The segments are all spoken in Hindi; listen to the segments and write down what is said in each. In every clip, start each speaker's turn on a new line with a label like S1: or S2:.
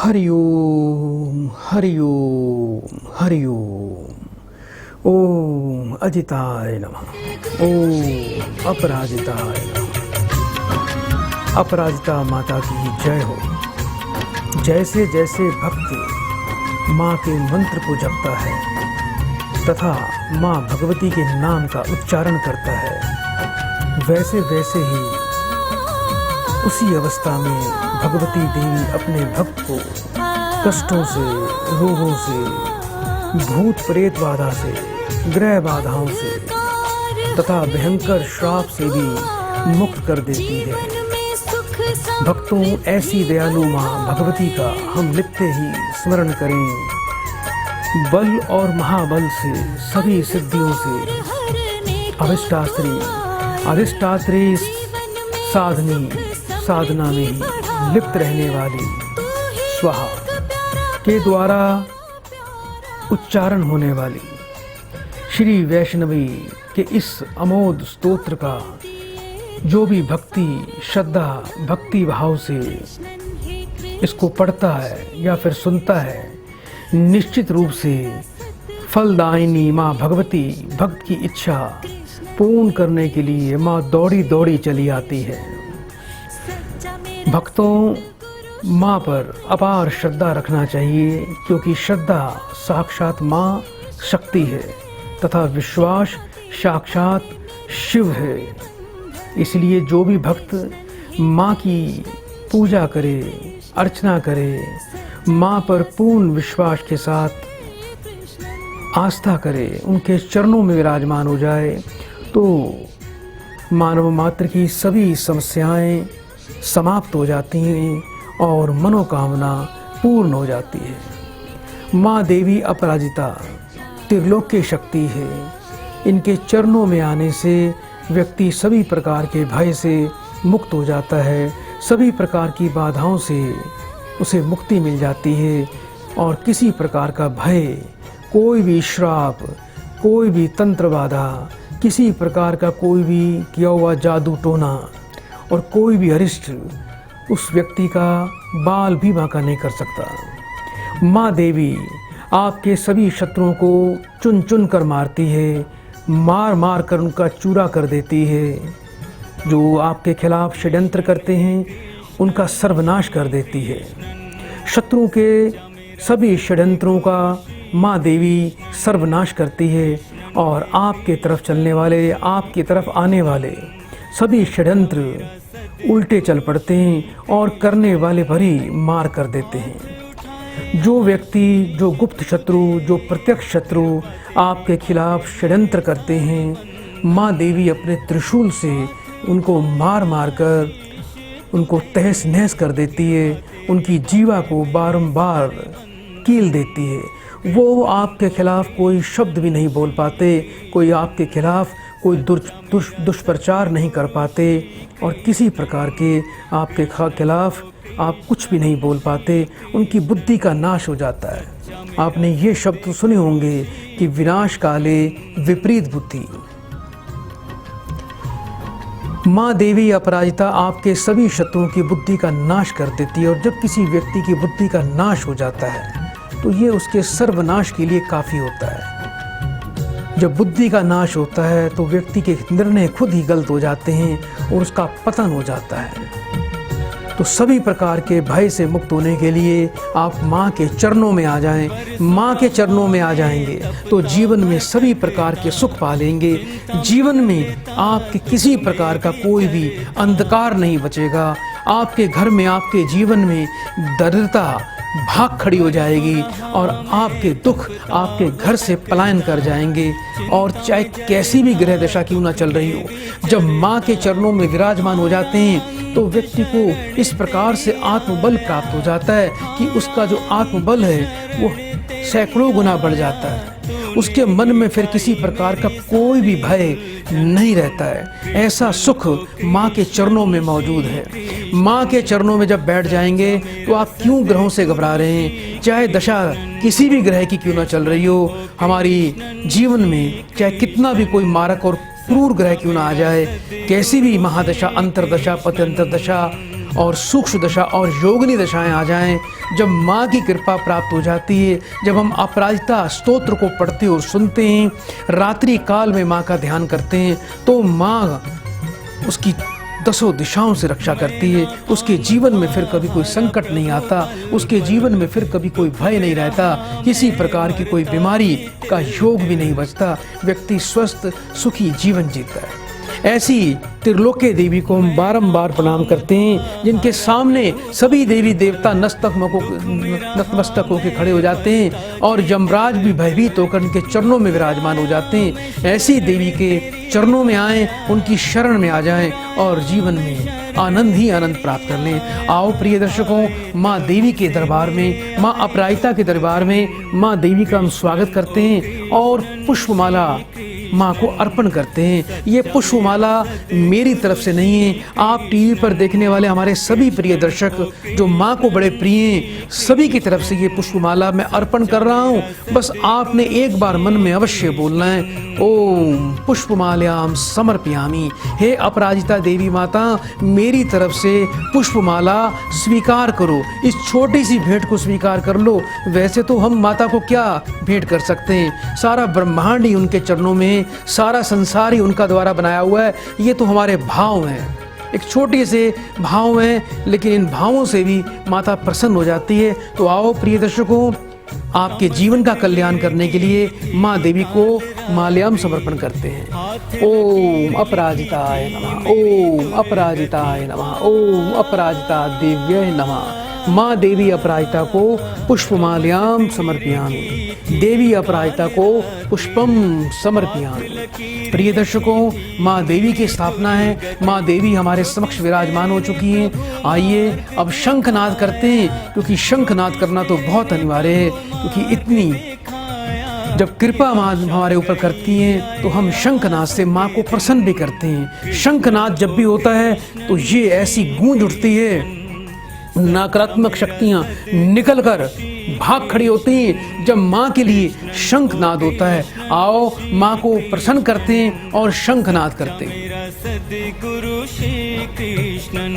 S1: हरि ओम हरि ओम हरि ओम। ओम अजिताय नमः। ओम अपराजिताय नमः। अपराजिता माता की जय हो। जैसे जैसे भक्त माँ के मंत्र को जपता है तथा माँ भगवती के नाम का उच्चारण करता है, वैसे वैसे ही उसी अवस्था में भगवती देवी अपने भक्त को कष्टों से, रोगों से, भूत प्रेत बाधा से, ग्रह बाधाओं से तथा भयंकर श्राप से भी मुक्त कर देती है। भक्तों, ऐसी दयालु माँ भगवती का हम नित्य ही स्मरण करें। बल और महाबल से, सभी सिद्धियों से अधिष्ठात्री साधनी साधना में ही लिप्त रहने वाली स्वाहा के द्वारा उच्चारण होने वाली श्री वैष्णवी के इस अमोघ स्तोत्र का जो भी भक्ति, श्रद्धा, भक्ति भाव से इसको पढ़ता है या फिर सुनता है, निश्चित रूप से फलदायिनी माँ भगवती भक्त की इच्छा पूर्ण करने के लिए माँ दौड़ी दौड़ी चली आती है। भक्तों, माँ पर अपार श्रद्धा रखना चाहिए, क्योंकि श्रद्धा साक्षात माँ शक्ति है तथा विश्वास साक्षात शिव है। इसलिए जो भी भक्त माँ की पूजा करे, अर्चना करे, माँ पर पूर्ण विश्वास के साथ आस्था करे, उनके चरणों में विराजमान हो जाए, तो मानव मात्र की सभी समस्याएं समाप्त हो जाती हैं और मनोकामना पूर्ण हो जाती है। माँ देवी अपराजिता त्रिलोक्य शक्ति है। इनके चरणों में आने से व्यक्ति सभी प्रकार के भय से मुक्त हो जाता है, सभी प्रकार की बाधाओं से उसे मुक्ति मिल जाती है और किसी प्रकार का भय, कोई भी श्राप, कोई भी तंत्र बाधा, किसी प्रकार का कोई भी किया हुआ जादू टोना और कोई भी अरिष्ट उस व्यक्ति का बाल भी बांका नहीं कर सकता। माँ देवी आपके सभी शत्रुओं को चुन चुन कर मारती है, मार मार कर उनका चूरा कर देती है। जो आपके खिलाफ षड्यंत्र करते हैं उनका सर्वनाश कर देती है। शत्रुओं के सभी षड्यंत्रों का माँ देवी सर्वनाश करती है और आपके तरफ चलने वाले, आपकी तरफ आने वाले सभी षड्यंत्र उल्टे चल पड़ते हैं और करने वाले पर ही मार कर देते हैं। जो व्यक्ति, जो गुप्त शत्रु, जो प्रत्यक्ष शत्रु आपके खिलाफ षड्यंत्र करते हैं, माँ देवी अपने त्रिशूल से उनको मार मार कर उनको तहस नहस कर देती है, उनकी जीवा को बारंबार कील देती है। वो आपके खिलाफ कोई शब्द भी नहीं बोल पाते, कोई आपके खिलाफ कोई दुष्प्रचार नहीं कर पाते और किसी प्रकार के आपके खिलाफ आप कुछ भी नहीं बोल पाते। उनकी बुद्धि का नाश हो जाता है। आपने ये शब्द सुने होंगे कि विनाश काले विपरीत बुद्धि। माँ देवी अपराजिता आपके सभी शत्रुओं की बुद्धि का नाश कर देती है और जब किसी व्यक्ति की बुद्धि का नाश हो जाता है तो ये उसके सर्वनाश के लिए काफ़ी होता है। जब बुद्धि का नाश होता है तो व्यक्ति के निर्णय खुद ही गलत हो जाते हैं और उसका पतन हो जाता है। तो सभी प्रकार के भय से मुक्त होने के लिए आप माँ के चरणों में आ जाएं। माँ के चरणों में आ जाएंगे तो जीवन में सभी प्रकार के सुख पा लेंगे। जीवन में आपके किसी प्रकार का कोई भी अंधकार नहीं बचेगा। आपके घर में, आपके जीवन में दरिद्रता भाग खड़ी हो जाएगी और आपके दुख आपके घर से पलायन कर जाएंगे। और चाहे कैसी भी ग्रह दशा क्यों ना चल रही हो, जब माँ के चरणों में विराजमान हो जाते हैं तो व्यक्ति को इस प्रकार से आत्मबल प्राप्त हो जाता है कि उसका जो आत्मबल है वो सैकड़ों गुना बढ़ जाता है। उसके मन में फिर किसी प्रकार का कोई भी भय नहीं रहता है। ऐसा सुख माँ के चरणों में मौजूद है। माँ के चरणों में जब बैठ जाएंगे तो आप क्यों ग्रहों से घबरा रहे हैं, चाहे दशा किसी भी ग्रह की क्यों ना चल रही हो। हमारी जीवन में चाहे कितना भी कोई मारक और क्रूर ग्रह क्यों ना आ जाए, कैसी भी महादशा, अंतरदशा, पत्यंतर दशा और सूक्ष्म दशा और योगिनी दशाएं आ जाएं, जब माँ की कृपा प्राप्त हो जाती है, जब हम अपराजिता स्तोत्र को पढ़ते और सुनते हैं, रात्रि काल में माँ का ध्यान करते हैं, तो माँ उसकी दसों दिशाओं से रक्षा करती है। उसके जीवन में फिर कभी कोई संकट नहीं आता, उसके जीवन में फिर कभी कोई भय नहीं रहता, किसी प्रकार की कोई बीमारी का योग भी नहीं बचता, व्यक्ति स्वस्थ सुखी जीवन जीता है। ऐसी त्रिलोक्य देवी को हम बारंबार प्रणाम करते हैं, जिनके सामने सभी देवी देवता नतमस्तक होकर खड़े हो जाते हैं और यमराज भी भयभीत होकर उनके चरणों में विराजमान हो जाते हैं। ऐसी देवी के चरणों में आएं, उनकी शरण में आ जाएं और जीवन में आनंद ही आनंद प्राप्त कर लें। आओ प्रिय दर्शकों, माँ देवी के दरबार में, माँ अपराजिता के दरबार में माँ देवी का हम स्वागत करते हैं और पुष्पमाला माँ को अर्पण करते हैं। ये पुष्पमाला मेरी तरफ से नहीं है, आप टीवी पर देखने वाले हमारे सभी प्रिय दर्शक जो माँ को बड़े प्रिय हैं, सभी की तरफ से ये पुष्पमाला मैं अर्पण कर रहा हूँ। बस आपने एक बार मन में अवश्य बोलना है, ओम पुष्पमाल्याम समर्पयामि। हे अपराजिता देवी माता, मेरी तरफ से पुष्पमाला स्वीकार करो, इस छोटी सी भेंट को स्वीकार कर लो। वैसे तो हम माता को क्या भेंट कर सकते हैं, सारा ब्रह्मांड ही उनके चरणों में, सारा संसार ही उनका द्वारा बनाया हुआ है। ये तो हमारे भाव हैं, एक छोटे से भाव हैं, लेकिन इन भावों से भी माता प्रसन्न हो जाती है। तो आओ प्रिय दर्शकों, आपके जीवन का कल्याण करने के लिए माँ देवी को माल्याम समर्पण करते हैं। ओम अपराजिताय नमः, ओम अपराजिताय नमः, ओम अपराजिता देव्यै नमः। माँ देवी अपराजिता को पुष्पमाल्याम समर्पयामि, देवी अपराजिता को पुष्पम समर्पयामि। प्रिय दर्शकों, माँ देवी की स्थापना है, माँ देवी हमारे समक्ष विराजमान हो चुकी हैं। आइए अब शंखनाद करते हैं, क्योंकि शंखनाद करना तो बहुत अनिवार्य है, क्योंकि इतनी जब कृपा माँ हमारे ऊपर करती हैं तो हम शंखनाद से माँ को प्रसन्न भी करते हैं। शंखनाद जब भी होता है तो ये ऐसी गूंज उठती है, नकारात्मक शक्तियाँ निकलकर भाग खड़ी होती हैं जब माँ के लिए शंखनाद होता है। आओ माँ को प्रसन्न करते हैं और शंखनाद करते हैं।
S2: मेरा सद्गुरु श्री कृष्ण।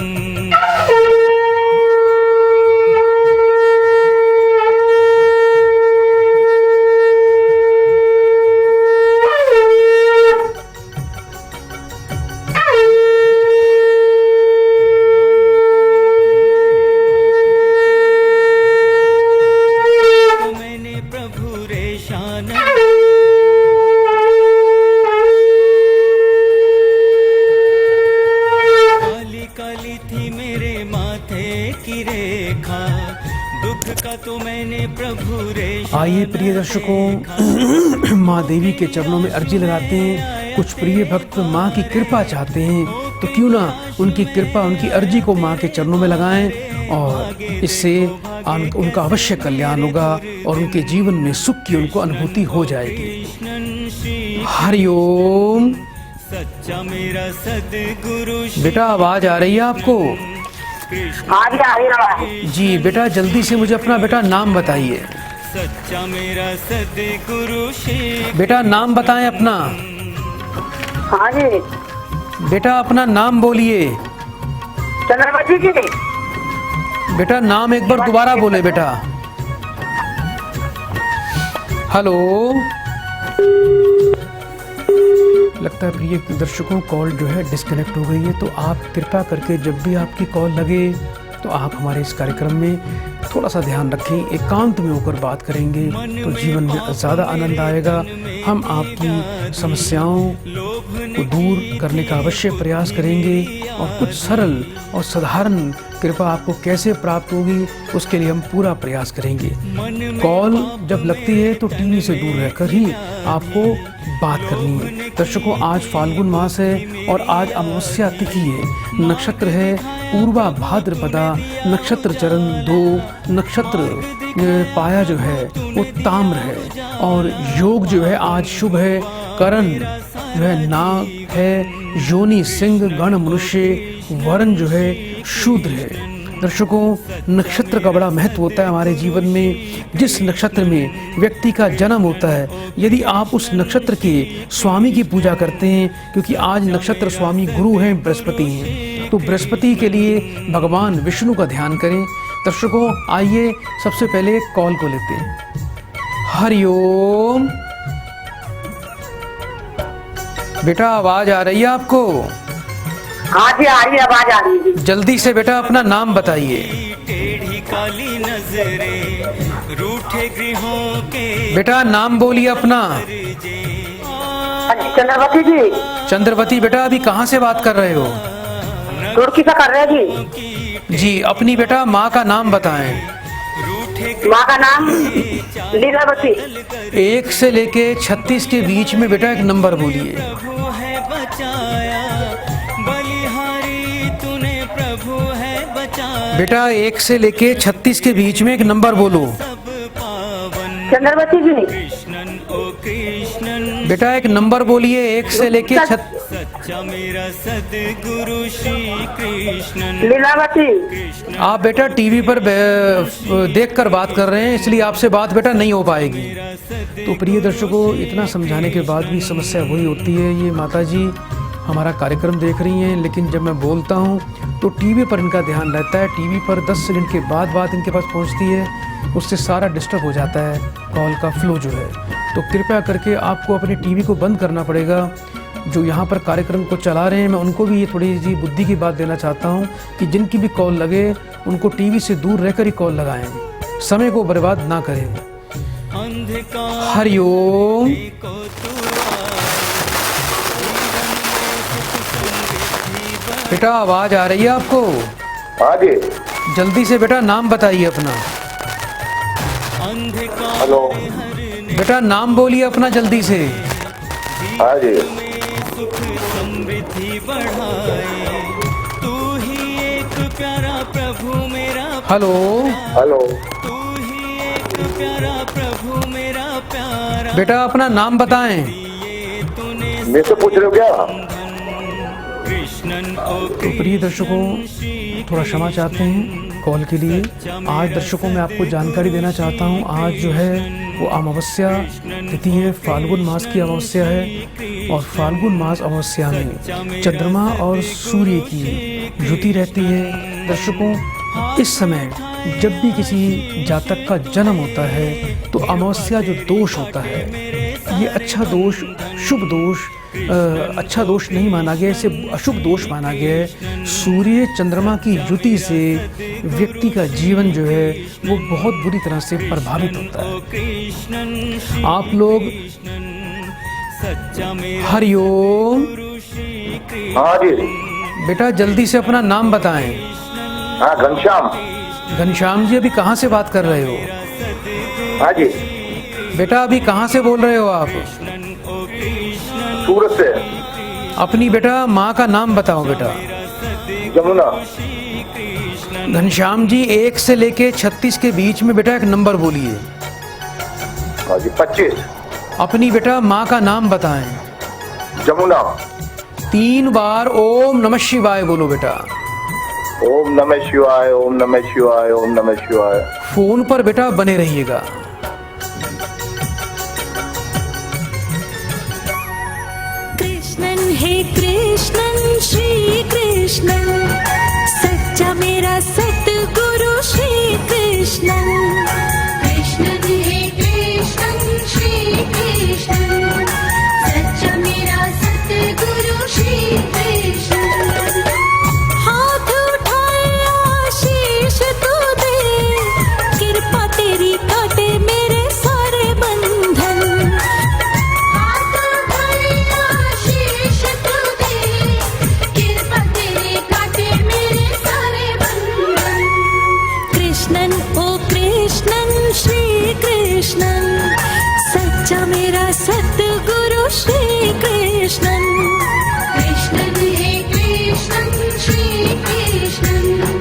S1: आइए प्रिय दर्शकों, माँ देवी के चरणों में अर्जी लगाते हैं। कुछ प्रिय भक्त माँ की कृपा चाहते हैं, तो क्यों ना उनकी कृपा, उनकी अर्जी को माँ के चरणों में लगाएं और इससे उनका अवश्य कल्याण होगा और उनके जीवन में सुख की उनको अनुभूति हो जाएगी। हरिओम।
S2: सच्चा मेरा सद्गुरु।
S1: बेटा आवाज आ रही है आपको? जी बेटा, जल्दी से मुझे अपना बेटा नाम बताइए।
S2: सच्चा मेरा सद्गुरु श्री।
S1: बेटा नाम बताएं अपना।
S3: हाँ जी
S1: बेटा अपना नाम बोलिए।
S3: चंद्रवती जी।
S1: बेटा नाम एक बार दोबारा बोले बेटा। हेलो। लगता है प्रिय दर्शकों कॉल जो है डिस्कनेक्ट हो गई है, तो आप कृपा करके जब भी आपकी कॉल लगे तो आप हमारे इस कार्यक्रम में थोड़ा सा ध्यान रखें, एकांत में होकर बात करेंगे तो जीवन में ज़्यादा आनंद आएगा। हम आपकी समस्याओं को दूर करने का अवश्य प्रयास करेंगे और कुछ सरल और साधारण कृपा आपको कैसे प्राप्त होगी उसके लिए हम पूरा प्रयास करेंगे। कॉल जब लगती है तो टीवी से दूर रहकर ही आपको बात करनी है। दर्शकों, आज फाल्गुन मास है और आज अमावस्या तिथि है, नक्षत्र है पूर्वा भाद्रपदा, नक्षत्र चरण 2, नक्षत्र पाया जो है वो ताम्र है और योग जो है आज शुभ है, करण जो है नाग है, योनि सिंह, गण मनुष्य, वर्ण जो है शूद्र है। दर्शकों, नक्षत्र का बड़ा महत्व होता है हमारे जीवन में। जिस नक्षत्र में व्यक्ति का जन्म होता है, यदि आप उस नक्षत्र के स्वामी की पूजा करते हैं, क्योंकि आज नक्षत्र स्वामी गुरु हैं, बृहस्पति हैं, तो बृहस्पति के लिए भगवान विष्णु का ध्यान करें। दर्शकों आइए सबसे पहले एक कॉल को लेते हैं। हरिओम। बेटा आवाज आ रही है आपको?
S3: हाँ जी आ रही है, आवाज आ रही है जी।
S1: जल्दी से बेटा अपना नाम बताइए।
S2: टेढ़ी काली नजरें रूठे गृहों के
S1: बेटा नाम बोलिए अपना।
S3: चंद्रवती जी।
S1: चंद्रवती बेटा अभी कहाँ से बात कर रहे हो?
S3: तुर्की से कर रहे हैं जी।
S1: जी अपनी बेटा माँ का नाम बताएं।
S3: माँ का नाम लीलावती।
S1: 1 से लेके 36 के बीच में बेटा एक नंबर बोलिए।
S2: प्रभु है बचाया, बलिहारी तूने प्रभु है बचाया,
S1: बेटा 1 से लेके 36 के बीच में एक नंबर बोलो।
S2: सब पावन
S3: चंद्रवती जी।
S2: कृष्णन ओ कृष्णन,
S1: बेटा एक नंबर बोलिए 1 से लेके
S2: सच्चा मेरा सदगुरु श्री कृष्णन।
S3: लीलावती।
S1: आप बेटा टीवी पर देखकर बात कर रहे हैं इसलिए आपसे बात बेटा नहीं हो पाएगी। तो प्रिय दर्शकों इतना समझाने के बाद भी समस्या वही होती है। ये माता जी हमारा कार्यक्रम देख रही हैं लेकिन जब मैं बोलता हूँ तो टीवी पर इनका ध्यान रहता है। टीवी पर 10 सेकंड के बाद बात इनके पास पहुँचती है, उससे सारा डिस्टर्ब हो जाता है कॉल का फ्लो जो है। तो कृपया करके आपको अपने टीवी को बंद करना पड़ेगा। जो यहाँ पर कार्यक्रम को चला रहे हैं मैं उनको भी ये थोड़ी सी बुद्धि की बात देना चाहता हूँ कि जिनकी भी कॉल लगे उनको टीवी से दूर रहकर ही कॉल लगाएं, समय को बर्बाद ना करें।
S2: अंधकार
S1: हरिओम।
S2: को तू
S1: बेटा आवाज आ रही है आपको?
S4: हाँ जी।
S1: जल्दी से बेटा नाम बताइए अपना।
S2: अंधकार
S4: हेलो।
S1: बेटा नाम बोलिए अपना जल्दी से।
S4: हाँ जी।
S2: सुख समृद्धि बढ़ाए, तू ही एक प्यारा प्रभु मेरा,
S1: हेलो।
S4: हेलो।
S2: तू ही एक प्यारा प्रभु मेरा प्यारा,
S1: बेटा अपना नाम बताएं।
S2: ये तूने
S4: मेरे से पूछ रहे हो क्या?
S2: कृष्णन ओ
S1: तो प्रिय दर्शकों थोड़ा क्षमा चाहते हैं कॉल के लिए। आज दर्शकों मैं आपको जानकारी देना चाहता हूँ, आज जो है वो अमावस्या तिथि है, फाल्गुन मास की अमावस्या है। और फाल्गुन मास अमावस्या में चंद्रमा और सूर्य की युति रहती है। दर्शकों इस समय जब भी किसी जातक का जन्म होता है तो अमावस्या जो दोष होता है ये अच्छा दोष, शुभ दोष, अच्छा दोष नहीं माना गया, इसे अशुभ दोष माना गया है। सूर्य चंद्रमा की युति से व्यक्ति का जीवन जो है वो बहुत बुरी तरह से प्रभावित होता है। आप लोग
S2: सच्चा मेरा
S1: हरिओम।
S4: हाँ जी।
S1: बेटा जल्दी से अपना नाम बताएं।
S4: हाँ घनश्याम।
S1: घनश्याम जी अभी कहाँ से बात कर रहे हो?
S4: हाँ जी।
S1: बेटा अभी कहाँ से बोल रहे हो आप?
S4: सूरत से।
S1: अपनी बेटा माँ का नाम बताओ बेटा।
S4: जमुना।
S1: घनश्याम जी 1 से लेके 36 के बीच में बेटा एक नंबर बोलिए।
S4: हाँ जी 25।
S1: अपनी बेटा माँ का नाम बताएं।
S4: जमुना।
S1: 3 बार ओम नमः शिवाय बोलो बेटा।
S4: ओम नमः शिवाय, ओम नमः शिवाय, ओम नमः शिवाय।
S1: फोन पर बेटा बने रहिएगा।
S5: कृष्णन हे कृष्णन श्री कृष्णन, सच्चा मेरा सतगुरु श्री कृष्णन। कृष्णन हे कृष्णन श्री कृष्णन, सच्चा मेरा सतगुरु श्री कृष्णन। हाथ उठाए आशीष तू दे, कृपा तेरी काटे मेरे सारे बंधन। कृष्णन ओ कृष्णन श्री कृष्णन, सच्चा मेरा सतगुरु श्री कृष्णन। कृष्णन हे कृष्णन श्री कृष्णन,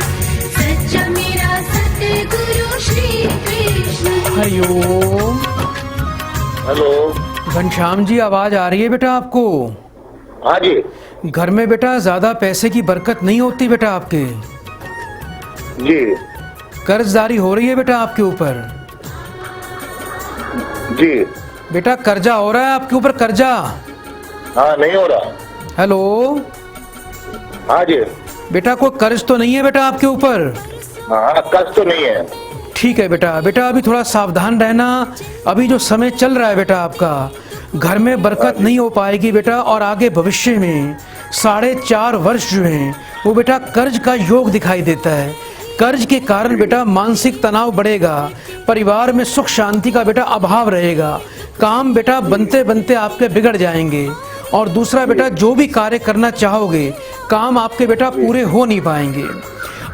S5: सच्चा मेरा सतगुरु श्री कृष्णन।
S1: हरिओम।
S4: हेलो।
S1: घनश्याम जी आवाज आ रही है बेटा आपको?
S4: हाँ जी।
S1: घर में बेटा ज्यादा पैसे की बरकत नहीं होती बेटा आपके?
S4: जी।
S1: कर्जदारी हो रही है बेटा आपके ऊपर?
S4: जी।
S1: बेटा कर्जा हो रहा है आपके ऊपर, कर्जा?
S4: हाँ नहीं हो रहा।
S1: हेलो।
S4: हाँ जी।
S1: बेटा कोई कर्ज तो नहीं है बेटा आपके ऊपर?
S4: हाँ, कष्ट तो नहीं है।
S1: ठीक है बेटा। बेटा अभी थोड़ा सावधान रहना, अभी जो समय चल रहा है बेटा आपका, घर में बरकत नहीं हो पाएगी बेटा, और आगे भविष्य में 4.5 वर्ष जो हैं वो बेटा कर्ज का योग दिखाई देता है। कर्ज के कारण बेटा मानसिक तनाव बढ़ेगा, परिवार में सुख शांति का बेटा अभाव रहेगा, काम बेटा बनते बनते आपके बिगड़ जाएंगे, और दूसरा बेटा जो भी कार्य करना चाहोगे काम आपके बेटा पूरे हो नहीं पाएंगे।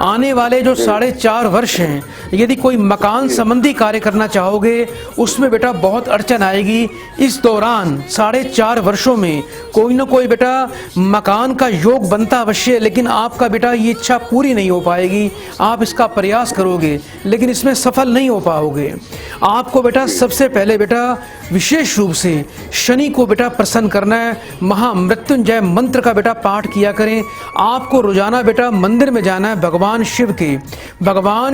S1: आने वाले जो 4.5 वर्ष हैं, यदि कोई मकान संबंधी कार्य करना चाहोगे उसमें बेटा बहुत अड़चन आएगी। इस दौरान 4.5 वर्षों में कोई ना कोई बेटा मकान का योग बनता अवश्य है, लेकिन आपका बेटा ये इच्छा पूरी नहीं हो पाएगी। आप इसका प्रयास करोगे लेकिन इसमें सफल नहीं हो पाओगे। आपको बेटा सबसे पहले बेटा विशेष रूप से शनि को बेटा प्रसन्न करना है। महामृत्युंजय मंत्र का बेटा पाठ किया करें। आपको रोजाना बेटा मंदिर में जाना है, भगवान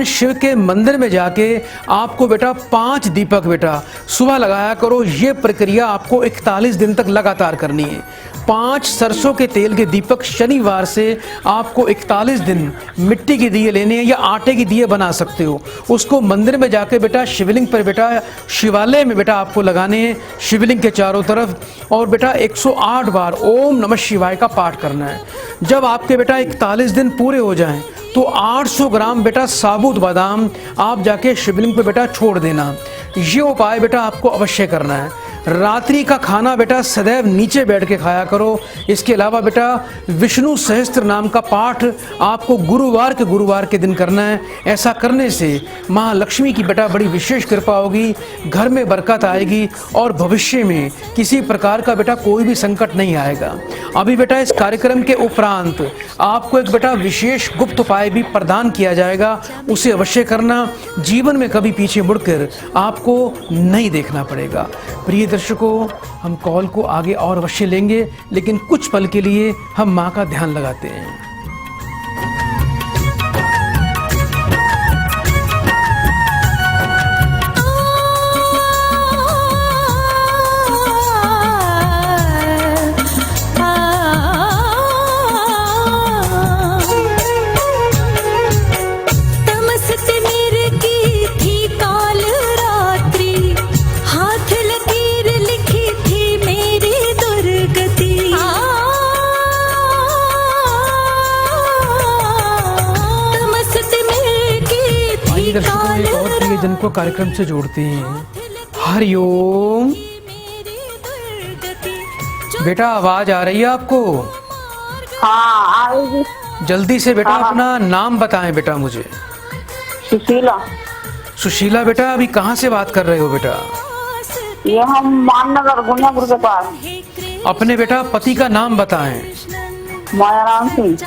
S1: शिव के मंदिर में जाके आपको बेटा 5 दीपक बेटा सुबह लगाया करो। ये प्रक्रिया आपको 41 दिन तक लगातार करनी है। 5 सरसों के तेल के दीपक शनिवार से आपको 41 दिन मिट्टी के दिए लेने हैं, या आटे के दिए बना सकते हो। उसको मंदिर में जाके बेटा शिवलिंग पर बेटा शिवालय में बेटा आपको लगाने हैं, शिवलिंग के चारों तरफ, और बेटा 108 बार ओम नमः शिवाय का पाठ करना है। जब आपके बेटा 41 दिन पूरे हो जाएं तो 800 ग्राम बेटा साबुत बादाम आप जाके शिवलिंग पे बेटा छोड़ देना। ये उपाय बेटा आपको अवश्य करना है। रात्रि का खाना बेटा सदैव नीचे बैठ के खाया करो। इसके अलावा बेटा विष्णु सहस्त्र नाम का पाठ आपको गुरुवार के दिन करना है। ऐसा करने से माँ लक्ष्मी की बेटा बड़ी विशेष कृपा होगी, घर में बरकत आएगी, और भविष्य में किसी प्रकार का बेटा कोई भी संकट नहीं आएगा। अभी बेटा इस कार्यक्रम के उपरांत आपको एक बेटा विशेष गुप्त उपाय भी प्रदान किया जाएगा, उसे अवश्य करना। जीवन में कभी पीछे मुड़कर आपको नहीं देखना पड़ेगा। प्रिय दर्शकों, हम कॉल को आगे और अवश्य लेंगे, लेकिन कुछ पल के लिए हम माँ का ध्यान लगाते हैं। दर्शकों, एक और प्रियजन को कार्यक्रम से जोड़ते हैं। हरिओम। बेटा आवाज आ रही है आपको?
S3: हाँ आएगी।
S1: जल्दी से बेटा अपना नाम बताएं बेटा मुझे।
S3: सुशीला।
S1: सुशीला बेटा अभी कहाँ से बात कर रहे हो बेटा?
S3: ये हम माननगर गुनियापुर के पास।
S1: अपने बेटा पति का नाम बताएं।
S3: मायाराम सिंह।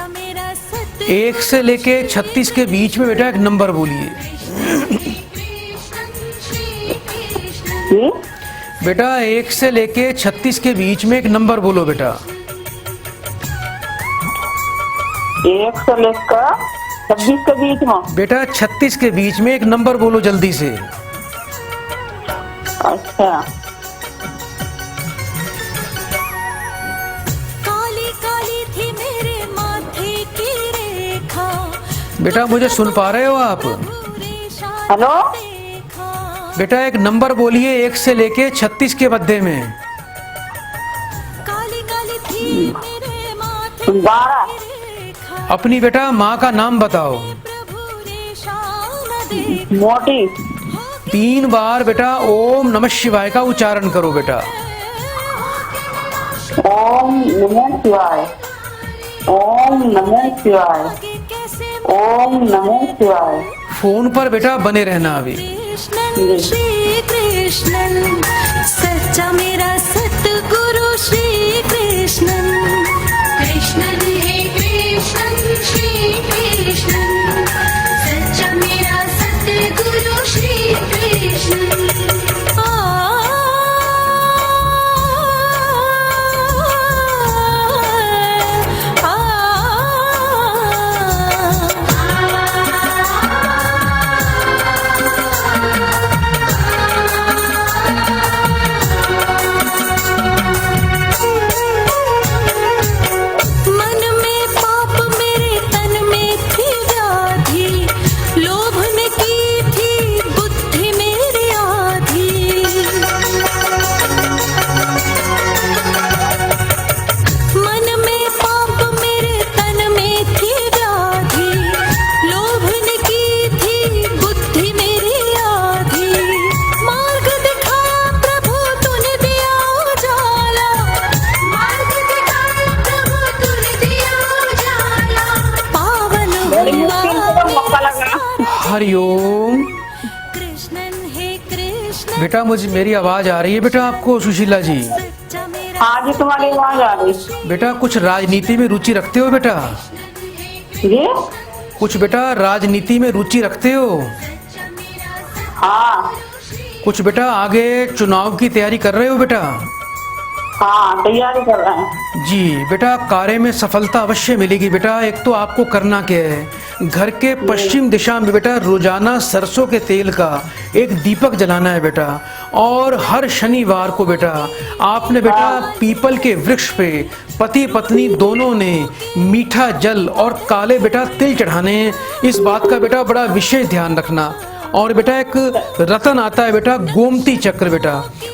S1: 1 से लेके 36 के बीच में बेटा एक नंबर बोलिए। बेटा 1 से लेके 36 के बीच में एक नंबर बोलो बेटा।
S3: 1 से लेकर 26 के बीच में
S1: बेटा 36 के बीच में एक नंबर बोलो जल्दी से।
S3: अच्छा।
S5: काली काली थी मेरे माथे की रेखा।
S1: बेटा मुझे सुन पा रहे हो आप?
S3: हेलो
S1: बेटा एक नंबर बोलिए 1 से लेके 36 के मध्य में।
S5: काली काली थी मेरे माथे
S3: 12।
S1: अपनी बेटा माँ का नाम बताओ।
S3: मोटी।
S1: 3 बार बेटा ओम नमः शिवाय का उच्चारण करो बेटा।
S3: ओम नमः शिवाय, ओम नमः शिवाय, ओम नमः शिवाय।
S1: फोन पर बेटा बने रहना अभी।
S5: श्री कृष्णन सच्चा मेरा सतगुरु श्री कृष्णन। कृष्णन हे कृष्णन श्री कृष्णन सच्चा मेरा सतगुरु श्री कृष्णन।
S1: हरिओम।
S5: कृष्णन हे कृष्ण
S1: बेटा मुझे मेरी आवाज आ रही है बेटा आपको सुशीला जी?
S5: सच्चा मेरा
S3: हाँ जी, तुम्हारी आवाज आ रही।
S1: बेटा कुछ राजनीति में रुचि रखते हो बेटा?
S3: जी
S1: कुछ बेटा राजनीति में रुचि रखते हो?
S3: हाँ
S1: कुछ बेटा आगे चुनाव की तैयारी कर रहे हो बेटा?
S3: हाँ, तैयारी कर रहे हैं।
S1: जी बेटा, कार्य में सफलता अवश्य मिलेगी बेटा। एक तो आपको करना क्या है, घर के पश्चिम दिशा में बेटा रोजाना सरसों के तेल का एक दीपक जलाना है बेटा। और हर शनिवार को बेटा आपने बेटा पीपल के वृक्ष पे पति पत्नी दोनों ने मीठा जल और काले बेटा तिल चढ़ाने हैं। इस बात का बेटा बड़ा विशेष ध्यान रखना। और बेटा एक रतन आता है बेटा, गोमती चक्र बेटा।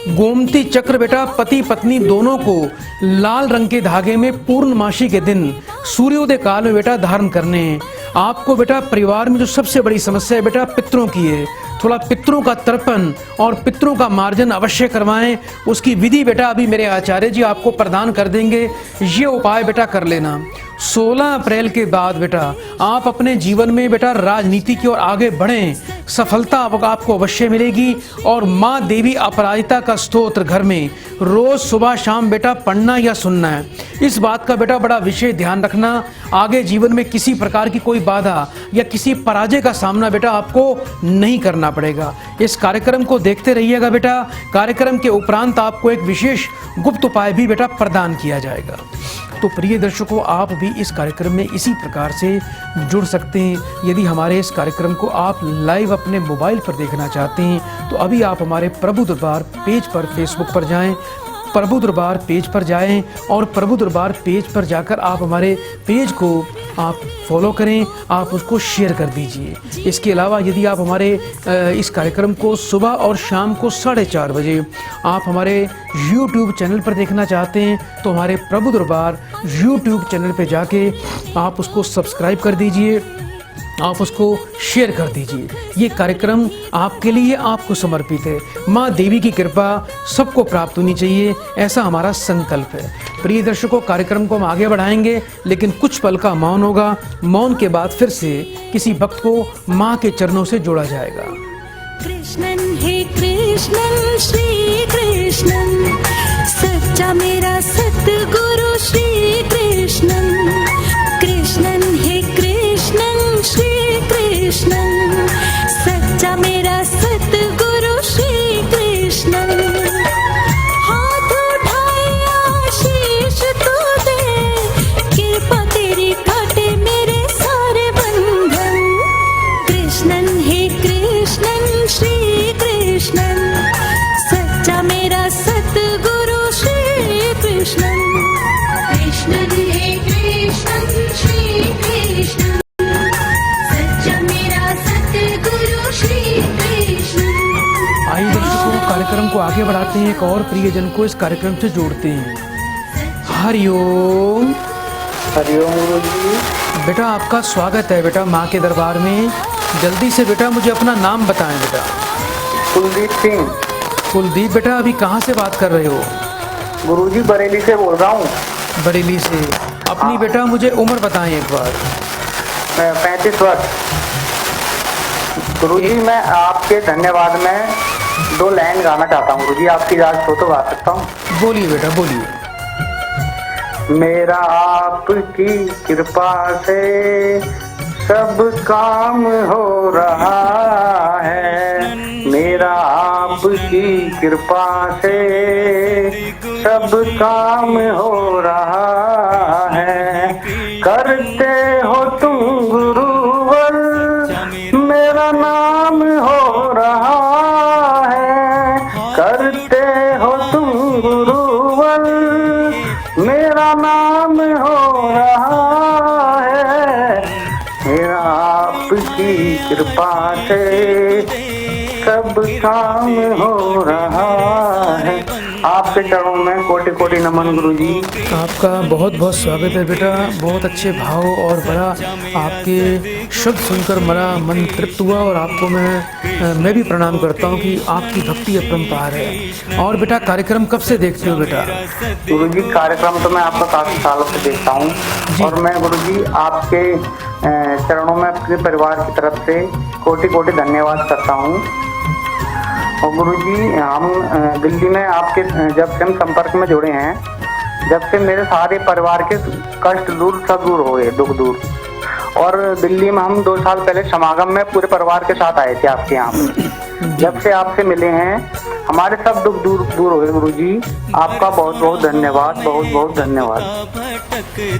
S1: गोमती चक्र बेटा पति पत्नी दोनों को लाल रंग के धागे में पूर्णमासी के दिन सूर्योदय काल में बेटा धारण करने हैं। आपको बेटा परिवार में जो सबसे बड़ी समस्या है बेटा पितरों की है, थोड़ा पितरों का तर्पण और पितरों का मार्जन अवश्य करवाएं। उसकी विधि बेटा अभी मेरे आचार्य जी आपको प्रदान कर देंगे। ये उपाय बेटा कर लेना। 16 अप्रैल के बाद बेटा आप अपने जीवन में बेटा राजनीति की ओर आगे बढ़ें, सफलता आपको अवश्य मिलेगी। और माँ देवी अपराजिता का स्तोत्र घर में रोज सुबह शाम बेटा पढ़ना या सुनना है। इस बात का बेटा बड़ा विशेष ध्यान रखना। आगे जीवन में किसी प्रकार की कोई बाधा या किसी पराजय का सामना बेटा आपको नहीं करना पड़ेगा। इस कार्यक्रम को देखते रहिएगा बेटा। कार्यक्रम के उपरांत आपको एक विशेष गुप्त उपाय भी बेटा प्रदान किया जाएगा। तो प्रिय दर्शकों, आप भी इस कार्यक्रम में इसी प्रकार से जुड़ सकते हैं। यदि हमारे इस कार्यक्रम को आप लाइव अपने मोबाइल पर देखना चाहते हैं तो अभी आप हमारे प्रभु दरबार पेज पर फेसबुक पर जाएं, प्रभु दरबार पेज पर जाएं और प्रभु दरबार पेज पर जाकर आप हमारे पेज को आप फॉलो करें, आप उसको शेयर कर दीजिए। इसके अलावा यदि आप हमारे इस कार्यक्रम को सुबह और शाम को 4:30 बजे आप हमारे YouTube चैनल पर देखना चाहते हैं तो हमारे प्रभु दरबार YouTube चैनल पर जाके आप उसको सब्सक्राइब कर दीजिए, आप उसको शेयर कर दीजिए। ये कार्यक्रम आपके लिए आपको समर्पित है। माँ देवी की कृपा सबको प्राप्त होनी चाहिए, ऐसा हमारा संकल्प है। प्रिय दर्शकों, कार्यक्रम को हम आगे बढ़ाएंगे लेकिन कुछ पल का मौन होगा। मौन के बाद फिर से किसी भक्त को माँ के चरणों से जोड़ा जाएगा।
S5: कृष्णन हे कृष्णन श्री कृष्णन सच्चा मेरा सतगुरु श्री कृष्णन। कृष्णन हे कृष्णन श्री कृष्णन सच्चा मेरा सतगुरु श्री कृष्णन। हाथ उठाए आशीष तू दे, कृपा तेरी काटे मेरे सारे बंधन। कृष्णन हे कृष्णन श्री कृष्णन सच्चा मेरा सतगुरु श्री कृष्णन। कृष्णन हे कृष्णन श्री कृष्णन सच्चा मेरा सतगुरु श्री कृष्णन।
S1: आइए दर्शकों, कार्यक्रम को आगे बढ़ाते हैं, एक और प्रियजन को इस कार्यक्रम से जोड़ते हैं। हरिओम।
S4: हरिओम गुरुजी।
S1: बेटा आपका स्वागत है बेटा माँ के दरबार में। जल्दी से बेटा मुझे अपना नाम बताएं बेटा।
S4: कुलदीप सिंह।
S1: कुलदीप बेटा अभी कहाँ से बात कर रहे हो?
S4: गुरुजी बरेली से बोल रहा हूँ।
S1: बरेली से। अपनी बेटा मुझे उम्र बताएं एक बार।
S4: 35 वर्ष। गुरुजी मैं आपके धन्यवाद में 2 लाइन गाना चाहता हूँ। गुरुजी आपकी इजाजत हो तो गा सकता हूँ?
S1: बोलिए बेटा बोलिए।
S4: मेरा आपकी कृपा से सब काम हो रहा है। मेरा आपकी कृपा से सब काम हो रहा है। करते हो तुम गुरुवर मेरा नाम हो रहा है। करते हो तुम गुरुवर मेरा नाम हो रहा है। मेरा आपकी कृपा से सब काम हो रहा है। आपके चरणों में कोटि कोटि नमन गुरुजी।
S1: आपका बहुत बहुत स्वागत है बेटा। बहुत अच्छे भाव और बड़ा आपके शब्द सुनकर मेरा मन तृप्त हुआ और आपको मैं भी प्रणाम करता हूँ कि आपकी भक्ति अपरंपार है। और बेटा कार्यक्रम कब से देखते हो बेटा?
S4: गुरुजी कार्यक्रम तो मैं आपका काफी सालों से देखता हूँ और मैं गुरुजी आपके चरणों में अपने परिवार की तरफ से कोटि कोटि धन्यवाद करता हूँ। और गुरुजी हम दिल्ली में आपके जब से हम संपर्क में जुड़े हैं, जब से मेरे सारे परिवार के कष्ट दूर सब दूर हो गए, दुख दूर। और दिल्ली में हम 2 साल पहले समागम में पूरे परिवार के साथ आए थे आपके यहाँ पे। जब से आपसे मिले हैं हमारे सब दुख दूर हो गए गुरुजी। आपका बहुत बहुत धन्यवाद, बहुत बहुत धन्यवाद।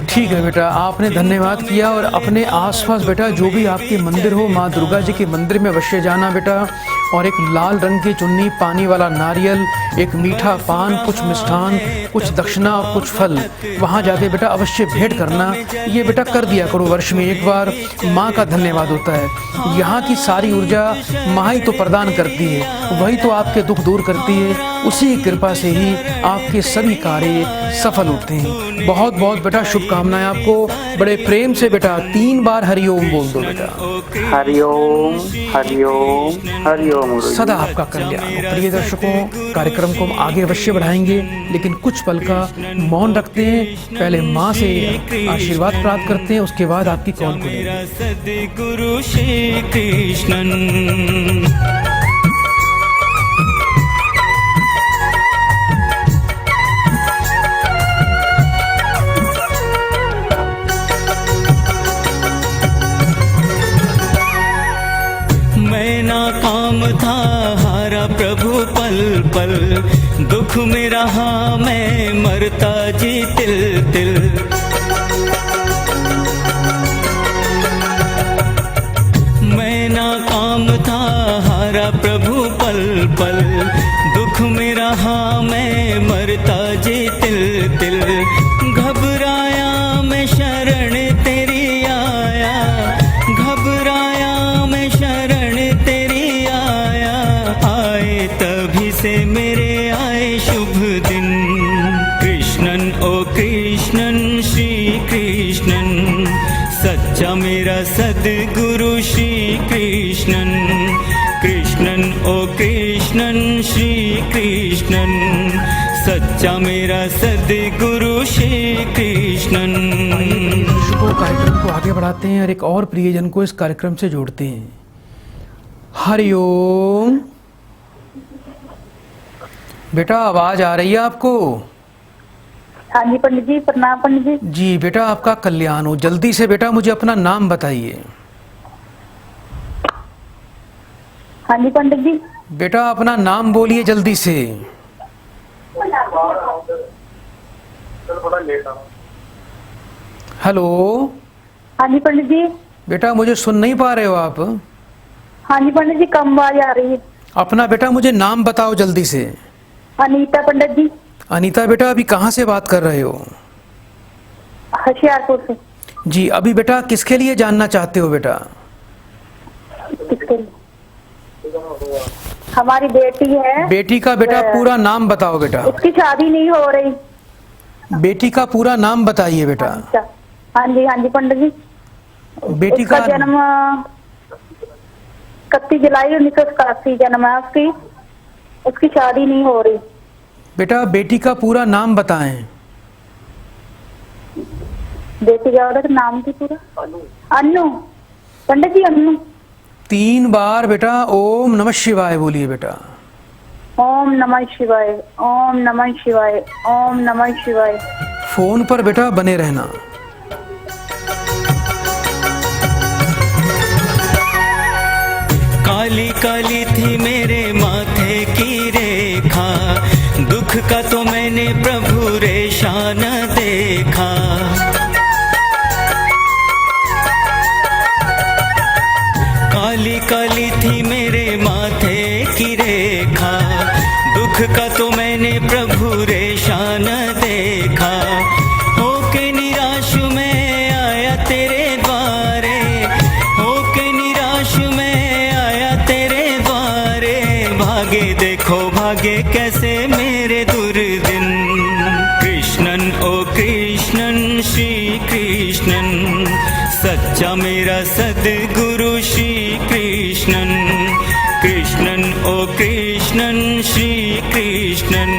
S1: ठीक है बेटा, आपने धन्यवाद किया। और अपने आसपास बेटा जो भी आपके मंदिर हो, माँ दुर्गा जी के मंदिर में अवश्य जाना बेटा। और एक लाल रंग की चुन्नी, पानी वाला नारियल, एक मीठा पान, कुछ मिष्ठान, कुछ दक्षिणा और कुछ फल वहाँ जाके बेटा अवश्य भेंट करना। ये बेटा कर दिया करो, वर्ष में एक बार। माँ का धन्यवाद होता है। यहाँ की सारी ऊर्जा माँ ही तो प्रदान करती है, वही तो आपके दुख दूर करती है। उसी की कृपा से ही आपके सभी कार्य सफल होते हैं। बहुत बहुत बेटा शुभकामनाएं आपको। बड़े प्रेम से बेटा 3 बार हरिओम बोल दो बेटा।
S4: हरिओम हरिओम हरिओम।
S1: सदा आपका कल्याण हो। प्रिय दर्शकों, कार्यक्रम को हम आगे अवश्य बढ़ाएंगे, लेकिन कुछ पल का मौन रखते हैं। पहले माँ से आशीर्वाद प्राप्त करते हैं, उसके बाद आपकी कॉल को लेंगे।
S2: सद्गुरु श्री कृष्णन। मैं नाकाम था, हारा प्रभु पल पल, दुख में रहा मैं मरता जी तिल तिल। मैं नाकाम था, हारा प्रभु पल पल, दुख में रहा मैं मरता जी तिल तिल। घबराया मैं शरण तेरी आया, घबराया मैं शरण तेरी आया। आए तभी से मेरे आए शुभ दिन। कृष्णन ओ कृष्णन श्री कृष्णन, सच्चा मेरा सद्गुरु श्री कृष्णन। कृष्णन ओ कृष्णन श्री कृष्णन, सच्चा मेरा सद्गुरु श्री कृष्णन।
S1: दर्शकों, कार्यक्रम को आगे बढ़ाते हैं और एक और प्रियजन को इस कार्यक्रम से जोड़ते हैं। हरिओम। बेटा आवाज आ रही है आपको?
S3: हाँ जी पंडित जी, प्रणाम पंडित जी।
S1: जी बेटा, आपका कल्याण हो। जल्दी से बेटा मुझे अपना नाम बताइए।
S3: हाँ जी पंडित जी।
S1: बेटा अपना नाम बोलिए जल्दी से। हेलो।
S3: हाँ जी पंडित जी।
S1: बेटा मुझे सुन नहीं पा रहे हो आप?
S3: हाँ जी पंडित जी, कम आवाज आ रही है।
S1: अपना बेटा मुझे नाम बताओ जल्दी से।
S3: अनीता पंडित जी।
S1: अनीता बेटा, अभी कहाँ से बात कर रहे हो?
S3: होशियारपुर से।
S1: जी, अभी बेटा किसके लिए जानना चाहते हो बेटा?
S3: किसके लिए? हमारी बेटी है।
S1: बेटी का बेटा पूरा नाम बताओ बेटा।
S3: उसकी शादी नहीं हो रही।
S1: बेटी का पूरा नाम बताइए बेटा।
S3: अच्छा, हाँ जी पंडित जी।
S1: बेटी
S3: उसका
S1: का
S3: जन्म 31 जुलाई 1981 जन्म है उसकी। उसकी शादी नहीं हो रही।
S1: बेटा बेटी का पूरा नाम बताएं।
S3: बेटी का नाम थी पूरा? अन्नू पंडित जी, अन्नू।
S1: 3 बार बेटा ओम नमः शिवाय बोलिए बेटा।
S3: ओम नमः शिवाय, ओम नमः शिवाय, ओम नमः शिवाय।
S1: फोन पर बेटा बने रहना।
S2: काली काली थी मेरे माथे की रेखा, दुख का तो मैंने प्रभु रेशा न देखा। काली काली थी मेरे माथे की रेखा, दुख का तो मैंने प्रभु रेशा न देखा। होके निराश में आया तेरे द्वारे, होके निराश में आया तेरे द्वारे। भागे देखो भागे कैसे मेरे दूर सच्चा मेरा सद्गुरु श्री कृष्णन कृष्णन ओ कृष्णन श्री कृष्णन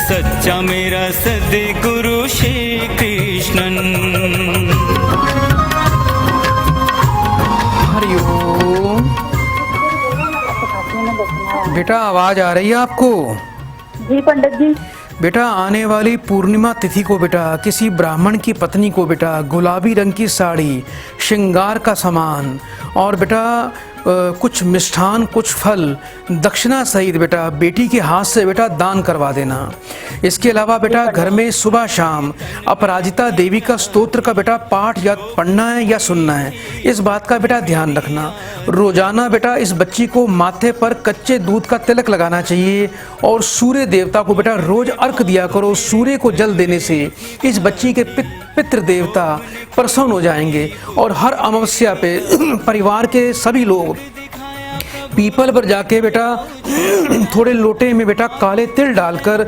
S2: सच्चा मेरा सद्गुरु श्री कृष्णन।
S1: हरिओम। बेटा आवाज आ रही है आपको?
S3: जी पंडित जी।
S1: बेटा आने वाली पूर्णिमा तिथि को बेटा किसी ब्राह्मण की पत्नी को बेटा गुलाबी रंग की साड़ी, श्रृंगार का सामान और बेटा कुछ मिष्ठान, कुछ फल, दक्षिणा सहित बेटा बेटी के हाथ से बेटा दान करवा देना। इसके अलावा बेटा घर में सुबह शाम अपराजिता देवी का स्तोत्र का बेटा पाठ या पढ़ना है या सुनना है, इस बात का बेटा ध्यान रखना। रोजाना बेटा इस बच्ची को माथे पर कच्चे दूध का तिलक लगाना चाहिए और सूर्य देवता को बेटा रोज अर्घ दिया करो। सूर्य को जल देने से इस बच्ची के पितृ देवता प्रसन्न हो जाएंगे और हर अमावस्या पे परिवार के सभी लोग पीपल पर जाके बेटा थोड़े लोटे में बेटा काले तिल डालकर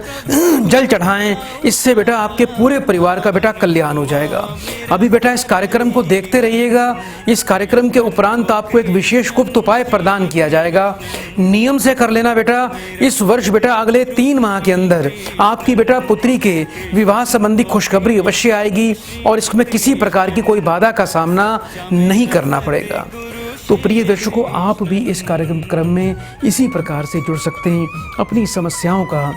S1: जल चढ़ाएं। इससे बेटा आपके पूरे परिवार का बेटा कल्याण हो जाएगा। अभी बेटा इस कार्यक्रम को देखते रहिएगा। इस कार्यक्रम के उपरांत आपको एक विशेष गुप्त उपाय प्रदान किया जाएगा। नियम से कर लेना बेटा। इस वर्ष बेटा अगले 3 माह के अंदर आपकी बेटा पुत्री के विवाह संबंधी खुशखबरी अवश्य आएगी और इसमें किसी प्रकार की कोई बाधा का सामना नहीं करना पड़ेगा। तो प्रिय दर्शकों, आप भी इस कार्यक्रम में इसी प्रकार से जुड़ सकते हैं, अपनी समस्याओं का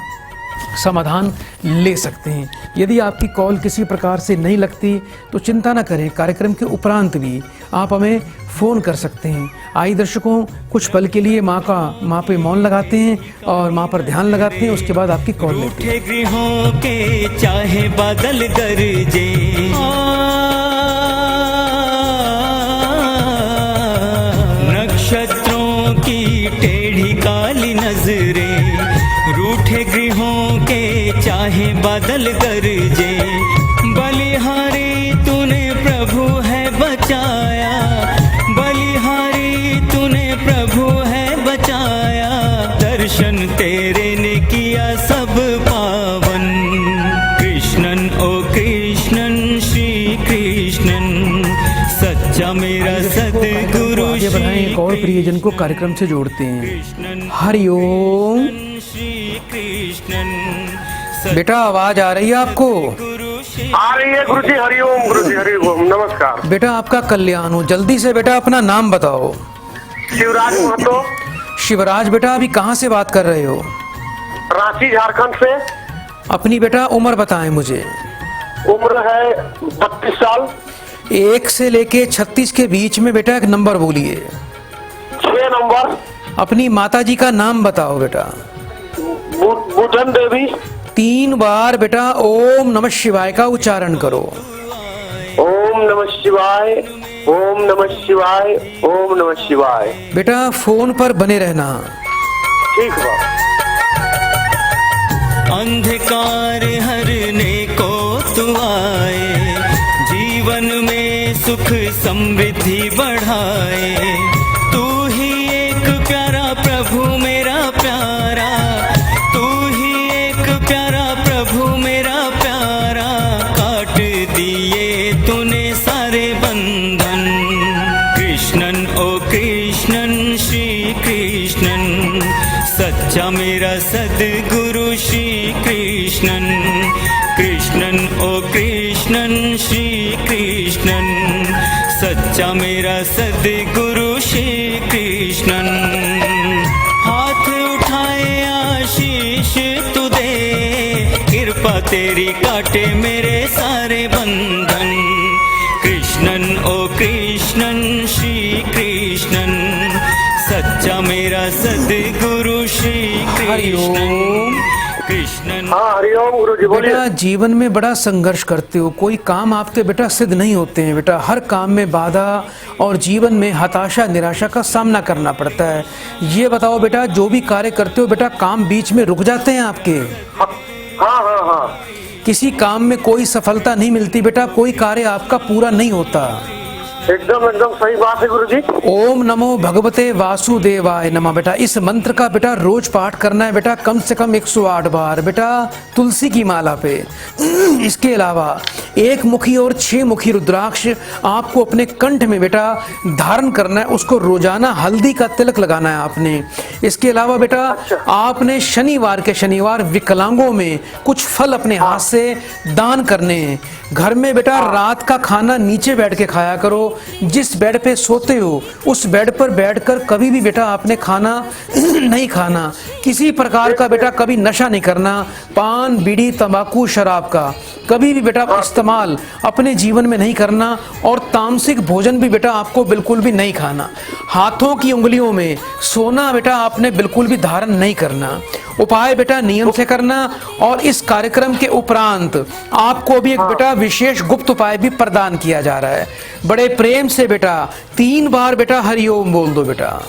S1: समाधान ले सकते हैं। यदि आपकी कॉल किसी प्रकार से नहीं लगती तो चिंता न करें, कार्यक्रम के उपरांत भी आप हमें फ़ोन कर सकते हैं। आइए दर्शकों, कुछ पल के लिए माँ पे मौन लगाते हैं और माँ पर ध्यान लगाते हैं, उसके बाद आपकी कॉल लेते हैं।
S2: गृहों के चाहे बादल गरजे, नक्षत्रों की टेढ़ी काली नजरें, रूठे गृहों के चाहे बादल गरजे, बलिहारी तूने प्रभु है बचाया, बलिहारी तूने प्रभु है बचाया, दर्शन तेरे ने किया सब पावन। कृष्णन ओ कृष्णन श्री कृष्णन सच्चा मेरा सद्गुरु
S1: आगे बढ़ाएं, एक और प्रियजन को कार्यक्रम से जोड़ते हैं। हरिओम। बेटा आवाज आ रही है आपको?
S6: आ रही है गुरुजी। हरिओम गुरुजी, हरिओम। नमस्कार
S1: बेटा, आपका कल्याण हो। जल्दी से बेटा अपना नाम बताओ।
S6: शिवराज महतो।
S1: शिवराज बेटा, अभी कहाँ से बात कर रहे हो?
S6: रांची झारखंड से।
S1: अपनी बेटा उम्र बताएं मुझे।
S6: उम्र है 32 साल।
S1: 1 से लेके 36 के बीच में बेटा एक नंबर बोलिए।
S6: 6 नंबर।
S1: अपनी माता जी का नाम बताओ बेटा।
S6: बुधन देवी।
S1: 3 बार बेटा ओम नमः शिवाय का उच्चारण करो।
S6: ओम नमः शिवाय, ओम नमः शिवाय, ओम नमः शिवाय।
S1: बेटा फोन पर बने रहना।
S6: ठीक है।
S2: अंधकार हरने को तू आए, जीवन में सुख समृद्धि बढ़ाए, तू ही एक प्यारा प्रभु मेरा प्यारा, तू ही एक प्यारा प्रभु मेरा प्यारा, काट दिए तूने सारे बंधन। कृष्णन ओ कृष्णन श्री कृष्णन सच्चा मेरा सद्गुरु श्री कृष्णन, कृष्णन ओ कृष्णन श्री कृष्णन सच्चा मेरा सद्गुरु श्री कृष्णन। हाथ उठाए आशीष तू दे, कृपा तेरी काटे मेरे सारे बंधन। कृष्णन ओ कृष्णन श्री कृष्णन सच्चा मेरा सद्गुरु श्री कृष्णन। कृष्णन।
S6: हाँ हरिओम गुरुजी, बोलिए।
S1: बेटा जीवन में बड़ा संघर्ष करते हो, कोई काम आपके बेटा सिद्ध नहीं होते हैं बेटा। हर काम में बाधा और जीवन में हताशा निराशा का सामना करना पड़ता है। ये बताओ बेटा, जो भी कार्य करते हो बेटा, काम बीच में रुक जाते हैं आपके?
S6: हाँ हाँ हाँ।
S1: किसी काम में कोई सफलता नहीं मिलती बेटा, कोई कार्य आपका पूरा नहीं होता।
S6: एकदम सही बात है गुरुजी।
S1: ओम नमो भगवते वासुदेवाय नमः। बेटा इस मंत्र का बेटा रोज पाठ करना है बेटा, कम से कम 108 बार बेटा, तुलसी की माला पे। इसके अलावा 1 मुखी और 6 मुखी रुद्राक्ष आपको अपने कंठ में बेटा धारण करना है, उसको रोजाना हल्दी का तिलक लगाना है आपने। इसके अलावा बेटा आपने शनिवार के शनिवार विकलांगों में कुछ फल अपने हाथ से दान करने हैं। घर में बेटा रात का खाना नीचे बैठ के खाया करो, जिस बेड पे सोते हो उस बेड पर बैठकर कभी भी बेटा आपने खाना नहीं खाना। किसी प्रकार का बेटा कभी नशा नहीं करना, पान बीड़ी तंबाकू शराब का कभी भी बेटा इस्तेमाल अपने जीवन में नहीं करना, और तामसिक भोजन भी बेटा आपको बिल्कुल भी नहीं खाना। हाथों की उंगलियों में सोना बेटा आपने बिल्कुल भी धारण नहीं करना। उपाय बेटा नियम से करना, और इस कार्यक्रम के उपरांत आपको भी एक बेटा विशेष गुप्त उपाय भी प्रदान किया जा रहा है। बड़े प्रेम से बेटा 3 बार बेटा हरिओम बोल दो बेटा।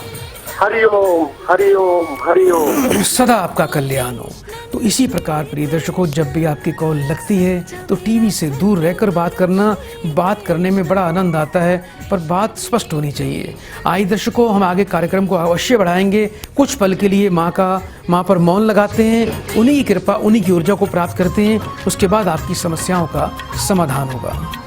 S6: हरिओम हरिओम हरिओम।
S1: सदा आपका कल्याण हो। तो इसी प्रकार प्रिय दर्शकों, जब भी आपकी कॉल लगती है तो टीवी से दूर रहकर बात करना। बात करने में बड़ा आनंद आता है, पर बात स्पष्ट होनी चाहिए। आइए दर्शकों, हम आगे कार्यक्रम को अवश्य बढ़ाएंगे। कुछ पल के लिए माँ पर मौन लगाते हैं, उन्हीं की कृपा उन्हीं की ऊर्जा को प्राप्त करते हैं। उसके बाद आपकी समस्याओं का समाधान होगा।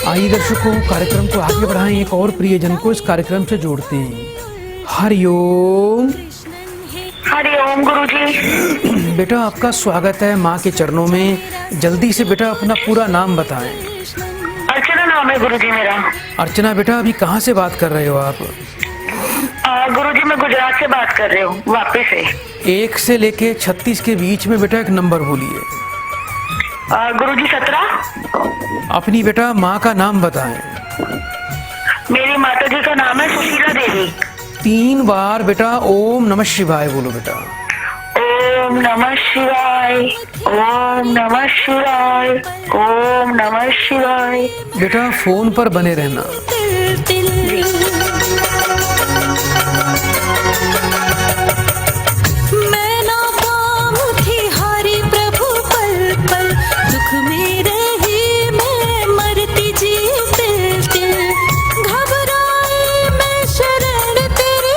S1: आइए दर्शकों, कार्यक्रम को आगे बढ़ाएं, एक और प्रियजन को इस कार्यक्रम से जोड़ते हैं। हरिओम।
S3: हरिओम गुरुजी।
S1: बेटा आपका स्वागत है माँ के चरणों में। जल्दी से बेटा अपना पूरा नाम बताएं।
S3: अर्चना नाम है गुरुजी मेरा।
S1: अर्चना बेटा अभी कहाँ से बात कर रहे हो आप?
S3: गुरुजी मैं गुजरात से बात कर रही हूँ वापस से।
S1: 1 से लेके 36 के बीच में बेटा एक नंबर बोलिए।
S3: गुरुजी 17।
S1: अपनी बेटा माँ का नाम बताएं।
S3: मेरी माता जी का नाम है सुशीला देवी।
S1: 3 बार बेटा ओम नमः शिवाय बोलो बेटा।
S3: ओम नमः शिवाय, ओम नमः शिवाय, ओम नमः शिवाय।
S1: बेटा फोन पर बने रहना।
S5: मैं नाकाम थी हारी प्रभु पल पल, दुख में रही मैं मरती जी तिल तिल। घबराई मैं शरण तेरी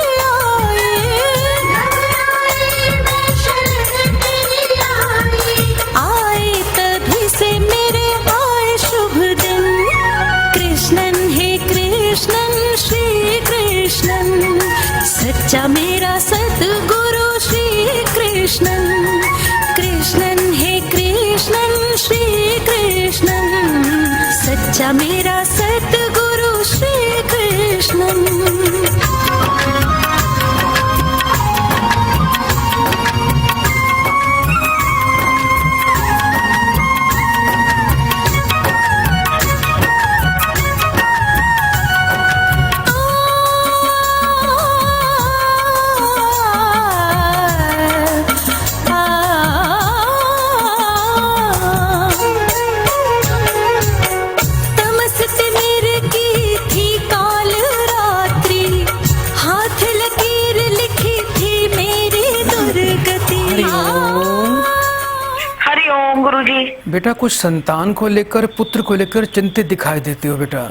S5: आए तभी से मेरे आए शुभ दिन। कृष्णन हे कृष्णन श्री कृष्णन, सच्चा मेरा सतगुरु श्री कृष्णन। कृष्णन हे कृष्णन श्री कृष्णन, सच्चा मेरा सतगुरु श्री कृष्णन।
S3: हरिओम गुरुजी।
S1: बेटा कुछ संतान को लेकर, पुत्र को लेकर चिंतित दिखाई देते हो बेटा।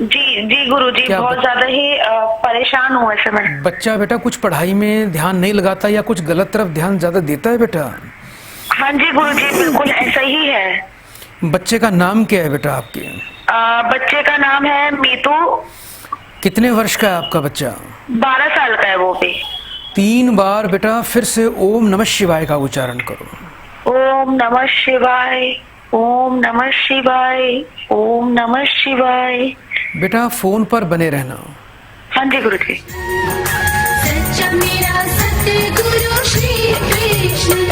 S3: जी जी गुरुजी,
S1: क्या
S3: बहुत ज्यादा ही परेशान हूँ ऐसे में।
S1: बच्चा बेटा कुछ पढ़ाई में ध्यान नहीं लगाता या कुछ गलत तरफ ध्यान ज्यादा देता है बेटा?
S3: हाँ जी गुरुजी, बिल्कुल ऐसा ही है।
S1: बच्चे का नाम क्या है बेटा आपके?
S3: बच्चे का नाम है मीतू।
S1: कितने वर्ष का है आपका बच्चा?
S3: 12 साल का है वो भी।
S1: 3 बार बेटा फिर से ओम नमः शिवाय का उच्चारण करो।
S3: ओम नमः शिवाय, ओम नमः शिवाय, ओम नमः शिवाय।
S1: बेटा फोन पर बने रहना।
S3: हाँ जी गुरुजी।
S5: सच्चा मेरा सतगुरु श्री कृष्ण।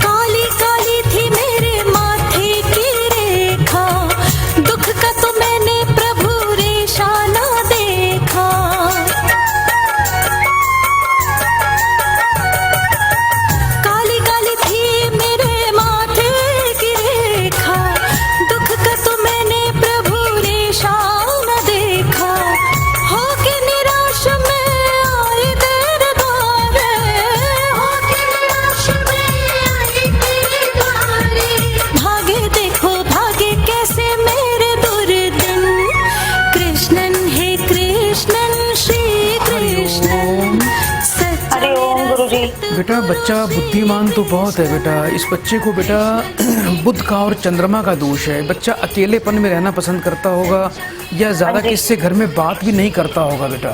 S5: काली काली थी मेरे माथे की रेखा, दुख का तो मैंने प्रभु रेशा ना देखा। काली काली थी मेरे माथे की रेखा, दुख का तो मैंने प्रभु रेशा न देखा। होके निराश में आई तेरे द्वारे, होके निराश में आई तेरे द्वारे। भागे देखो भागे कैसे मेरे दुर्दिन, कृष्णन है कृष्णन श्री कृष्णन।
S3: हरि ओम गुरुजी।
S1: बेटा बच्चा बुद्धिमान तो बहुत है बेटा। इस बच्चे को बेटा बुध का और चंद्रमा का दोष है। बच्चा अकेलेपन में रहना पसंद करता होगा या ज्यादा किससे घर में बात भी नहीं करता होगा बेटा।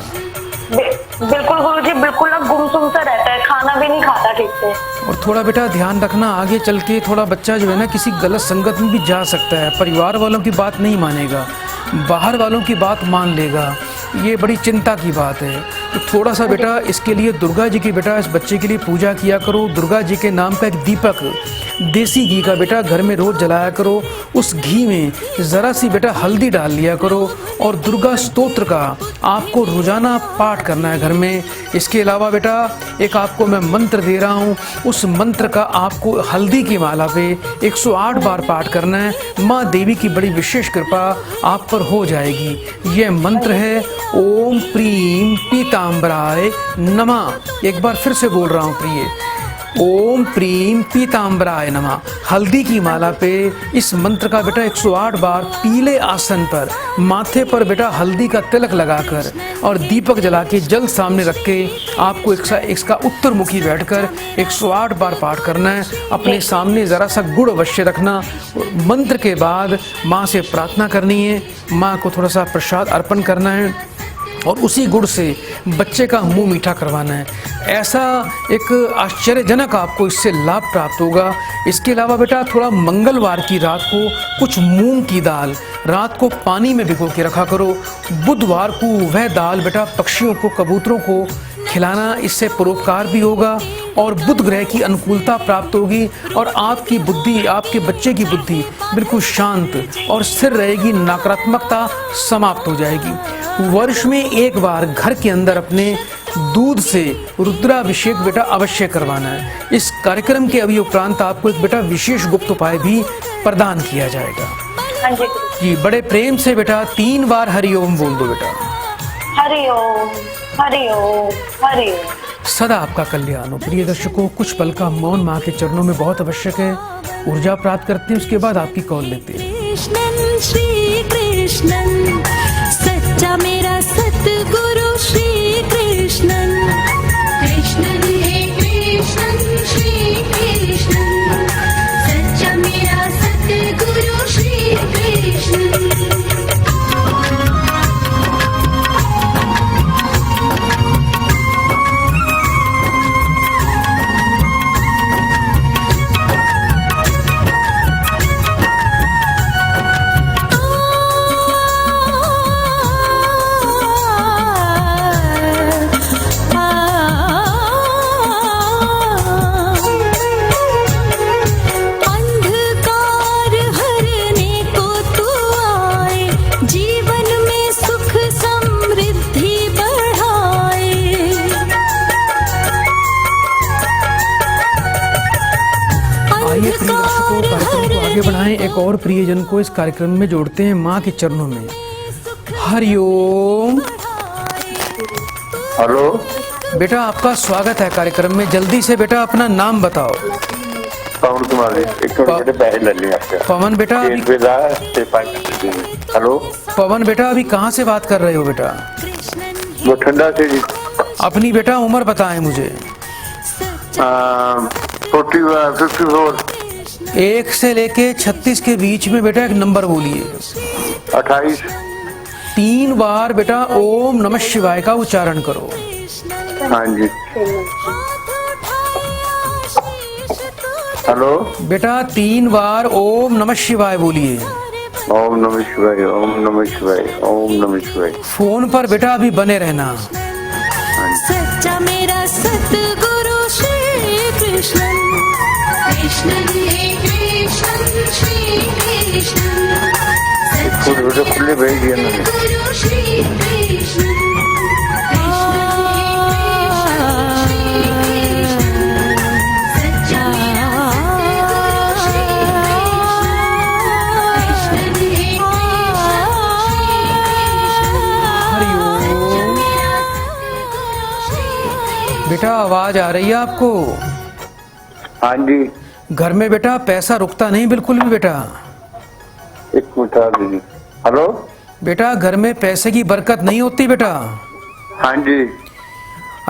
S3: बिल्कुल गुरुजी, बिल्कुल ना गुमसुम सा रहता है, खाना भी नहीं खाता ठीक से।
S1: और थोड़ा बेटा ध्यान रखना, आगे चल के थोड़ा बच्चा जो है ना किसी गलत संगत में भी जा सकता है। परिवार वालों की बात नहीं मानेगा, बाहर वालों की बात मान लेगा। ये बड़ी चिंता की बात है। तो थोड़ा सा बेटा इसके लिए दुर्गा जी की बेटा इस बच्चे के लिए पूजा किया करो। दुर्गा जी के नाम का एक दीपक देसी घी का बेटा घर में रोज जलाया करो। उस घी में ज़रा सी बेटा हल्दी डाल लिया करो और दुर्गा स्तोत्र का आपको रोजाना पाठ करना है घर में। इसके अलावा बेटा एक आपको मैं मंत्र दे रहा हूँ, उस मंत्र का आपको हल्दी की माला पे 108 बार पाठ करना है। माँ देवी की बड़ी विशेष कृपा आप पर हो जाएगी। यह मंत्र है ओम प्रीम पीताम्बराय नमः। एक बार फिर से बोल रहा हूँ प्रिय, ओम प्रीम पीताम्बराय नमः। हल्दी की माला पे इस मंत्र का बेटा 108 बार पीले आसन पर माथे पर बेटा हल्दी का तिलक लगाकर और दीपक जला के जल सामने रख के आपको इसका उत्तर मुखी बैठकर 108 बार पाठ करना है। अपने सामने ज़रा सा गुड़ अवश्य रखना। मंत्र के बाद माँ से प्रार्थना करनी है, माँ को थोड़ा सा प्रसाद अर्पण करना है और उसी गुड़ से बच्चे का मुंह मीठा करवाना है। ऐसा एक आश्चर्यजनक आपको इससे लाभ प्राप्त होगा। इसके अलावा बेटा थोड़ा मंगलवार की रात को कुछ मूंग की दाल रात को पानी में भिगो के रखा करो। बुधवार को वह दाल बेटा पक्षियों को, कबूतरों को खिलाना, इससे परोपकार भी होगा और बुध ग्रह की अनुकूलता प्राप्त होगी और आपकी बुद्धि, आपके बच्चे की बुद्धि बिल्कुल शांत और स्थिर रहेगी। नकारात्मकता समाप्त हो जाएगी। वर्ष में एक बार घर के अंदर अपने दूध से रुद्राभिषेक बेटा अवश्य करवाना है। इस कार्यक्रम के अभी उपरांत आपको एक बेटा विशेष गुप्त उपाय भी प्रदान किया जाएगा।
S3: हाँ जी
S1: जी बड़े प्रेम से बेटा 3 बार हरिओम बोल दो बेटा।
S3: हरि ओम, हरि ओम, हरि ओम।
S1: सदा आपका कल्याण हो। प्रिय दर्शकों, कुछ पल का मौन माँ के चरणों में बहुत आवश्यक है। ऊर्जा प्राप्त करते हैं, उसके बाद आपकी कॉल लेते हैं।
S5: कृष्णन श्री कृष्णन, सच्चा मेरा सतगुरु श्री कृष्णन। कृष्णन है कृष्णन श्री कृष्णन, सच्चा मेरा सतगुरु श्री कृष्णन।
S1: आगे बढ़ाएं, एक और प्रियजन को इस कार्यक्रम में जोड़ते हैं माँ के चरणों में। हरिओम।
S6: हेलो
S1: बेटा आपका स्वागत है कार्यक्रम में। जल्दी से बेटा अपना नाम बताओ।
S6: पवन कुमार, एक थोड़े पैसे ले लिए आपके।
S1: पवन बेटा
S6: हेलो
S1: पवन बेटा अभी कहाँ से बात कर रहे हो बेटा?
S6: वो ठंडा से जी।
S1: अपनी बेटा उम्र बताएं मुझे।
S6: 54
S1: 1 से लेके 36 के बीच में बेटा एक नंबर बोलिए।
S6: 28।
S1: 3 बार बेटा ओम नमः शिवाय का उच्चारण करो।
S6: हाँ जी। हेलो।
S1: बेटा 3 बार ओम नमः शिवाय बोलिए।
S6: ओम नमः शिवाय, ओम नमः शिवाय, ओम नमः शिवाय।
S1: फोन पर बेटा अभी बने रहना।
S5: सच्चा मेरा सतगुरु श्री कृष्ण कृष्ण हे कृष्ण श्री कृष्ण
S6: खुद वीडियो खुले भेज दिया मैंने।
S5: गुरु श्री कृष्ण
S1: बेटा आवाज आ रही है आपको?
S6: हाँ जी।
S1: घर में बेटा पैसा रुकता नहीं बिल्कुल भी बेटा।
S6: एक मिनट आ दीजिए। हेलो।
S1: बेटा घर में पैसे की बरकत नहीं होती बेटा।
S6: हाँ जी।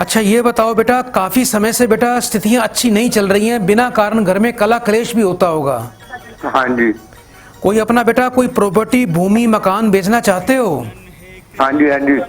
S1: अच्छा ये बताओ बेटा, काफी समय से बेटा स्थितियां अच्छी नहीं चल रही हैं, बिना कारण घर में कला क्लेश भी होता होगा।
S6: हाँ जी।
S1: कोई अपना बेटा कोई प्रॉपर्टी भूमि मकान बेचना चाहते हो?
S6: हाँ जी। हाँ जी।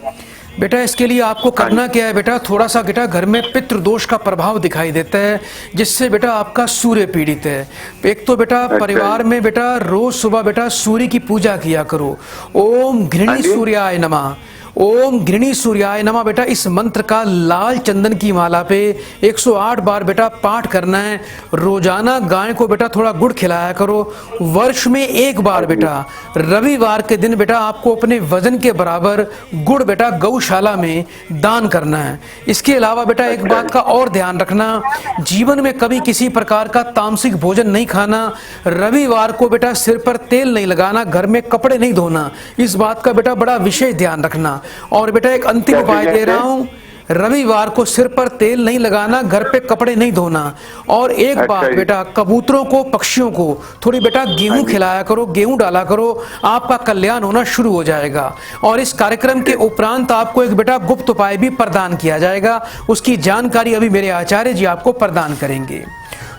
S1: बेटा इसके लिए आपको करना क्या है बेटा, थोड़ा सा बेटा घर में पितृदोष का प्रभाव दिखाई देता है, जिससे बेटा आपका सूर्य पीड़ित है। एक तो बेटा परिवार में बेटा रोज सुबह बेटा सूर्य की पूजा किया करो। ओम घृणी सूर्याय नमः, ओम घृणी सूर्याय नमः बेटा इस मंत्र का लाल चंदन की माला पे 108 बार बेटा पाठ करना है। रोजाना गाय को बेटा थोड़ा गुड़ खिलाया करो। वर्ष में 1 बार बेटा रविवार के दिन बेटा आपको अपने वजन के बराबर गुड़ बेटा गौशाला में दान करना है। इसके अलावा बेटा एक बात का और ध्यान रखना, जीवन में कभी किसी प्रकार का तामसिक भोजन नहीं खाना। रविवार को बेटा सिर पर तेल नहीं लगाना, घर में कपड़े नहीं धोना, इस बात का बेटा बड़ा विशेष ध्यान रखना। और बेटा एक अंतिम उपाय दे रहा हूं, रविवार को सिर पर तेल नहीं लगाना, घर पे कपड़े नहीं धोना। और एक बात बेटा कबूतरों को पक्षियों को थोड़ी बेटा गेहूं खिलाया करो, गेहूं डाला करो, आपका कल्याण होना शुरू हो जाएगा। और इस कार्यक्रम के उपरांत आपको एक बेटा गुप्त उपाय भी प्रदान किया जाएगा, उसकी जानकारी अभी मेरे आचार्य जी आपको प्रदान करेंगे।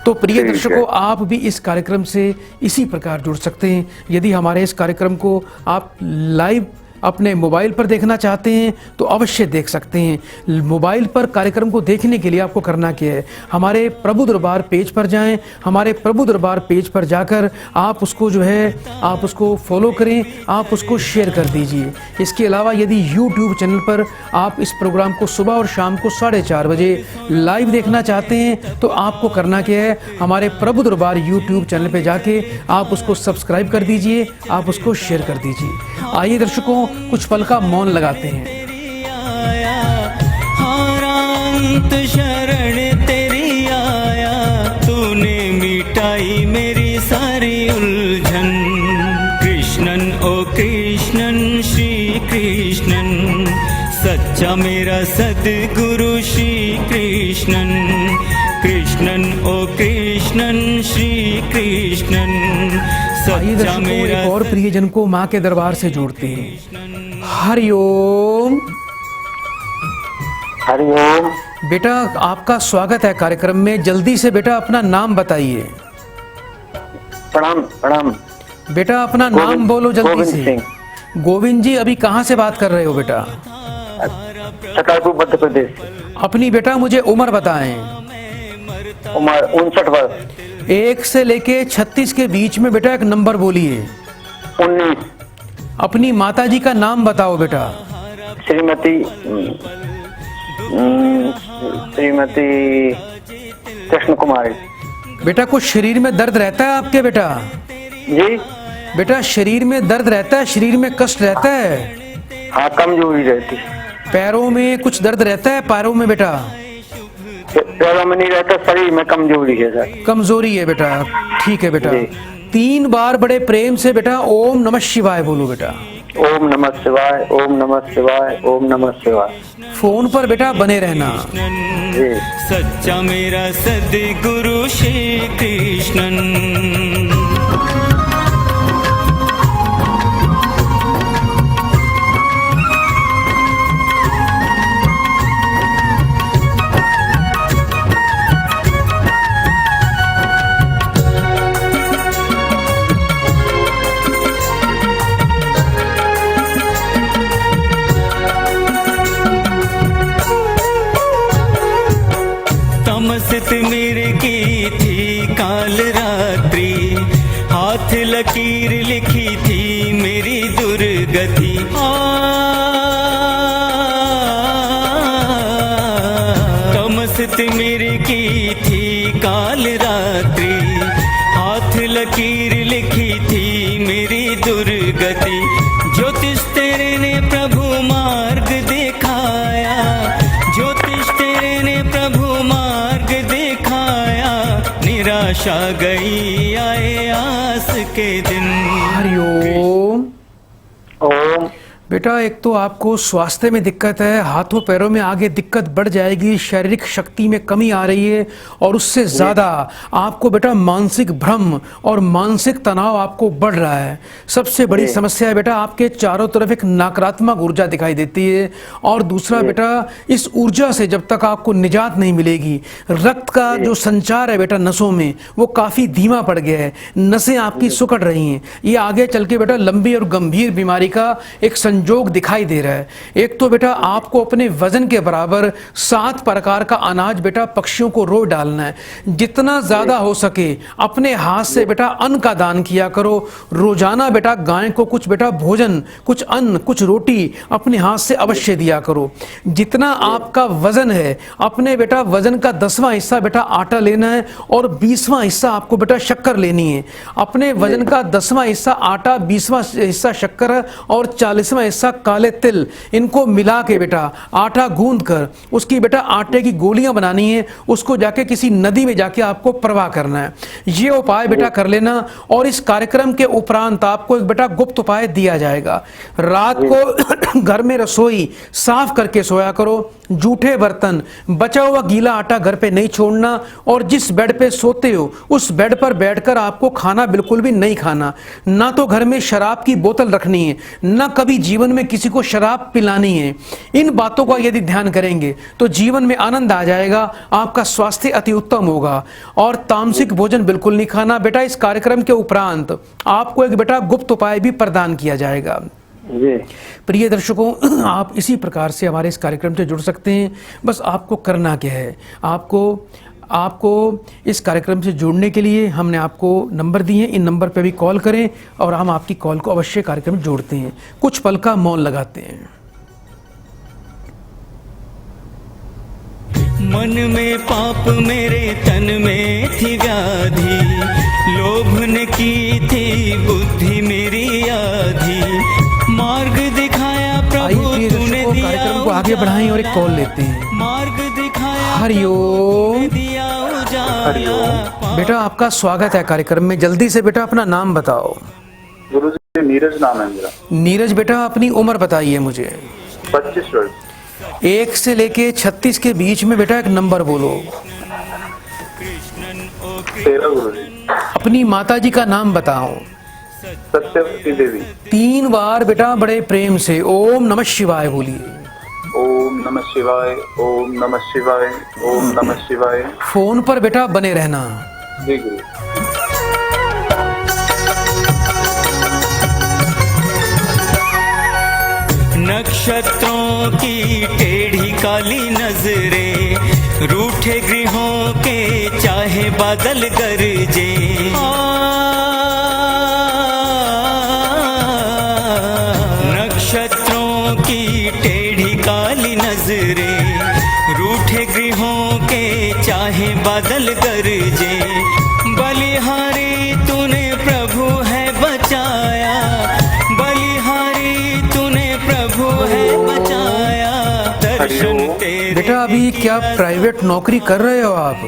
S1: तो प्रिय दर्शकों, आप भी इस कार्यक्रम से इसी प्रकार जुड़ सकते हैं। यदि हमारे इस कार्यक्रम को आप लाइव अपने मोबाइल पर देखना चाहते हैं तो अवश्य देख सकते हैं। मोबाइल पर कार्यक्रम को देखने के लिए आपको करना क्या है, हमारे प्रभु दरबार पेज पर जाएं। हमारे प्रभु दरबार पेज पर जाकर आप उसको जो है आप उसको फॉलो करें, आप उसको शेयर कर दीजिए। इसके अलावा यदि यूट्यूब चैनल पर आप इस प्रोग्राम को सुबह और शाम को 4:30 बजे लाइव देखना चाहते हैं तो आपको करना क्या है, हमारे प्रभु दरबार यूट्यूब चैनल पर जाके आप उसको सब्सक्राइब कर दीजिए, आप उसको शेयर कर दीजिए। आइए दर्शकों, कुछ पल का मौन लगाते हैं।
S2: हारांत शरण तेरी आया, तूने मिटाई मेरी सारी उलझन। कृष्णन ओ कृष्णन श्री कृष्णन, सच्चा मेरा सद्गुरु श्री कृष्णन। कृष्णन ओ कृष्णन श्री कृष्णन,
S1: आइए दर्शकों, एक और प्रियजन को माँ के दरबार से जोड़ते हैं। हरिओम।
S6: हरिओम।
S1: बेटा आपका स्वागत है कार्यक्रम में। जल्दी से बेटा अपना नाम बताइए।
S6: प्रणाम प्रणाम।
S1: बेटा अपना नाम बोलो जल्दी से। गोविंद जी, अभी कहाँ से बात कर रहे हो बेटा?
S6: छतरपुर मध्य प्रदेश।
S1: अपनी बेटा मुझे उम्र बताएं।
S6: उम्र 59 वर्ष।
S1: 1 से लेके 36 के बीच में बेटा एक नंबर बोलिए।
S6: 19।
S1: अपनी माता जी का नाम बताओ बेटा।
S6: श्रीमती कृष्ण कुमारी।
S1: बेटा कुछ शरीर में दर्द रहता है आपके बेटा?
S6: जी
S1: बेटा शरीर में दर्द रहता है, शरीर में कष्ट रहता है?
S6: हाँ, कमजोरी रहती।
S1: पैरों में कुछ दर्द रहता है? पैरों में बेटा?
S6: पैरों में नहीं रहता, शरीर में कमजोरी है सर।
S1: कमजोरी है बेटा, ठीक है बेटा। 3 बार बड़े प्रेम से बेटा ओम नमः शिवाय बोलो बेटा।
S6: ओम नमः शिवाय, ओम नमः शिवाय, ओम नमः शिवाय।
S1: फोन पर बेटा बने रहना।
S2: सच्चा मेरा सद्गुरु श्री कृष्णन। तिमिर की थी काल रात्रि, हाथ लकीर लिखी थी मेरी दुर्गति। तमस तिमिर की थी काल रात्रि, हाथ लकीर लिखी थी मेरी दुर्गति। ज्योतिष तेरे ने प्रभु मार्ग दिखाया, ज्योतिष तेरे ने प्रभु मार्ग दिखाया। निराशा गई आए आस के दिन।
S1: हरिओम।
S6: ओम।
S1: बेटा एक तो आपको स्वास्थ्य में दिक्कत है, हाथों पैरों में आगे दिक्कत बढ़ जाएगी, शारीरिक शक्ति में कमी आ रही है और उससे ज़्यादा आपको बेटा मानसिक भ्रम और मानसिक तनाव आपको बढ़ रहा है। सबसे बड़ी समस्या है बेटा आपके चारों तरफ एक नकारात्मक ऊर्जा दिखाई देती है। और दूसरा बेटा इस ऊर्जा से जब तक आपको निजात नहीं मिलेगी, रक्त का जो संचार है बेटा नसों में वो काफ़ी धीमा पड़ गया है, नसें आपकी सुकड़ रही हैं। ये आगे चल के बेटा लंबी और गंभीर बीमारी का एक संजोग दिखाई दे रहा है। एक तो बेटा आपको अपने वजन के बराबर 7 प्रकार का अनाज बेटा पक्षियों को रोज डालना है। जितना ज्यादा हो सके अपने हाथ से बेटा अन्न का दान किया करो। रोजाना बेटा गाय को कुछ बेटा भोजन, कुछ अन्न, कुछ रोटी अपने हाथ से अवश्य दिया करो। जितना आपका वजन है अपने बेटा वजन का 10वां हिस्सा बेटा आटा लेना है और 20वां हिस्सा आपको बेटा शक्कर लेनी है। अपने वजन का 10वां हिस्सा आटा, 20वां हिस्सा शक्कर और 40वां हिस्सा काले तिल, इनको मिला के बेटा आटा गूंद कर उसकी बेटा आटे की गोलियां बनानी है। उसको जाके किसी नदी में जाके आपको प्रवाह करना है। ये उपाय बेटा कर लेना। और इस कार्यक्रम के उपरांत आपको एक बेटा गुप्त उपाय दिया जाएगा। रात को घर में रसोई साफ करके सोया करो। जूठे बर्तन, बचा हुआ गीला आटा घर पे नहीं छोड़ना। और जिस बेड पे सोते हो उस बेड पर बैठकर आपको खाना बिल्कुल भी नहीं खाना। ना तो घर में शराब की बोतल रखनी है, ना कभी जीवन में किसी को शराब पिलानी है। इन बातों का यदि ध्यान करेंगे तो जीवन में आनंद आ जाएगा, आपका स्वास्थ्य अति उत्तम होगा। और तामसिक भोजन बिल्कुल नहीं खाना। बेटा इस कार्यक्रम के उपरांत आपको एक बेटा गुप्त उपाय भी प्रदान किया जाएगा। प्रिय दर्शकों, आप इसी प्रकार से हमारे इस कार्यक्रम से जुड़ सकते हैं। बस आपको करना क्या है, आपको इस कार्यक्रम से जुड़ने के लिए हमने आपको नंबर दिए हैं। इन नंबर पर भी कॉल करें और हम आपकी कॉल को अवश्य कार्यक्रम में जोड़ते हैं। कुछ पल का मौन लगाते हैं।
S2: मन में पाप मेरे तन में थी व्याधि, लोभ ने की थी बुद्धि मेरी आधी। मार्ग दिखाया प्रभु तूने दिया,
S1: कार्यक्रम को आगे बढ़ाएं और एक कॉल लेते हैं।
S2: मार्ग दिखाया
S1: हरिओम।
S2: दिया उजाला।
S1: बेटा आपका स्वागत है कार्यक्रम में। जल्दी से बेटा अपना नाम बताओ।
S7: गुरुजी नीरज नाम है मेरा।
S1: नीरज बेटा अपनी उम्र बताइए मुझे।
S7: 25 वर्ष।
S1: 1 से लेके 36 के बीच में बेटा एक नंबर बोलो।
S7: 13 गुरुजी।
S1: अपनी माताजी का नाम बताओ।
S7: सत्यवती देवी।
S1: 3 बार बेटा बड़े प्रेम से ओम नमः शिवाय बोलिए।
S7: ओम नमः शिवाय, ओम नमः शिवाय, ओम नमः शिवाय।
S1: फोन पर बेटा बने रहना।
S7: जी गुरु।
S2: नक्षत्रों की टेढ़ी काली नजरें, रूठे गृहों के चाहे बादल गरजे। नक्षत्रों की टेढ़ी काली नजरें, रूठे गृहों के चाहे बादल गरजे। बलिहारी तूने प्रभु है बचाया, बलिहारी तूने प्रभु है बचाया। दर्शन तेरे।
S1: बेटा अभी क्या प्राइवेट नौकरी कर रहे हो आप?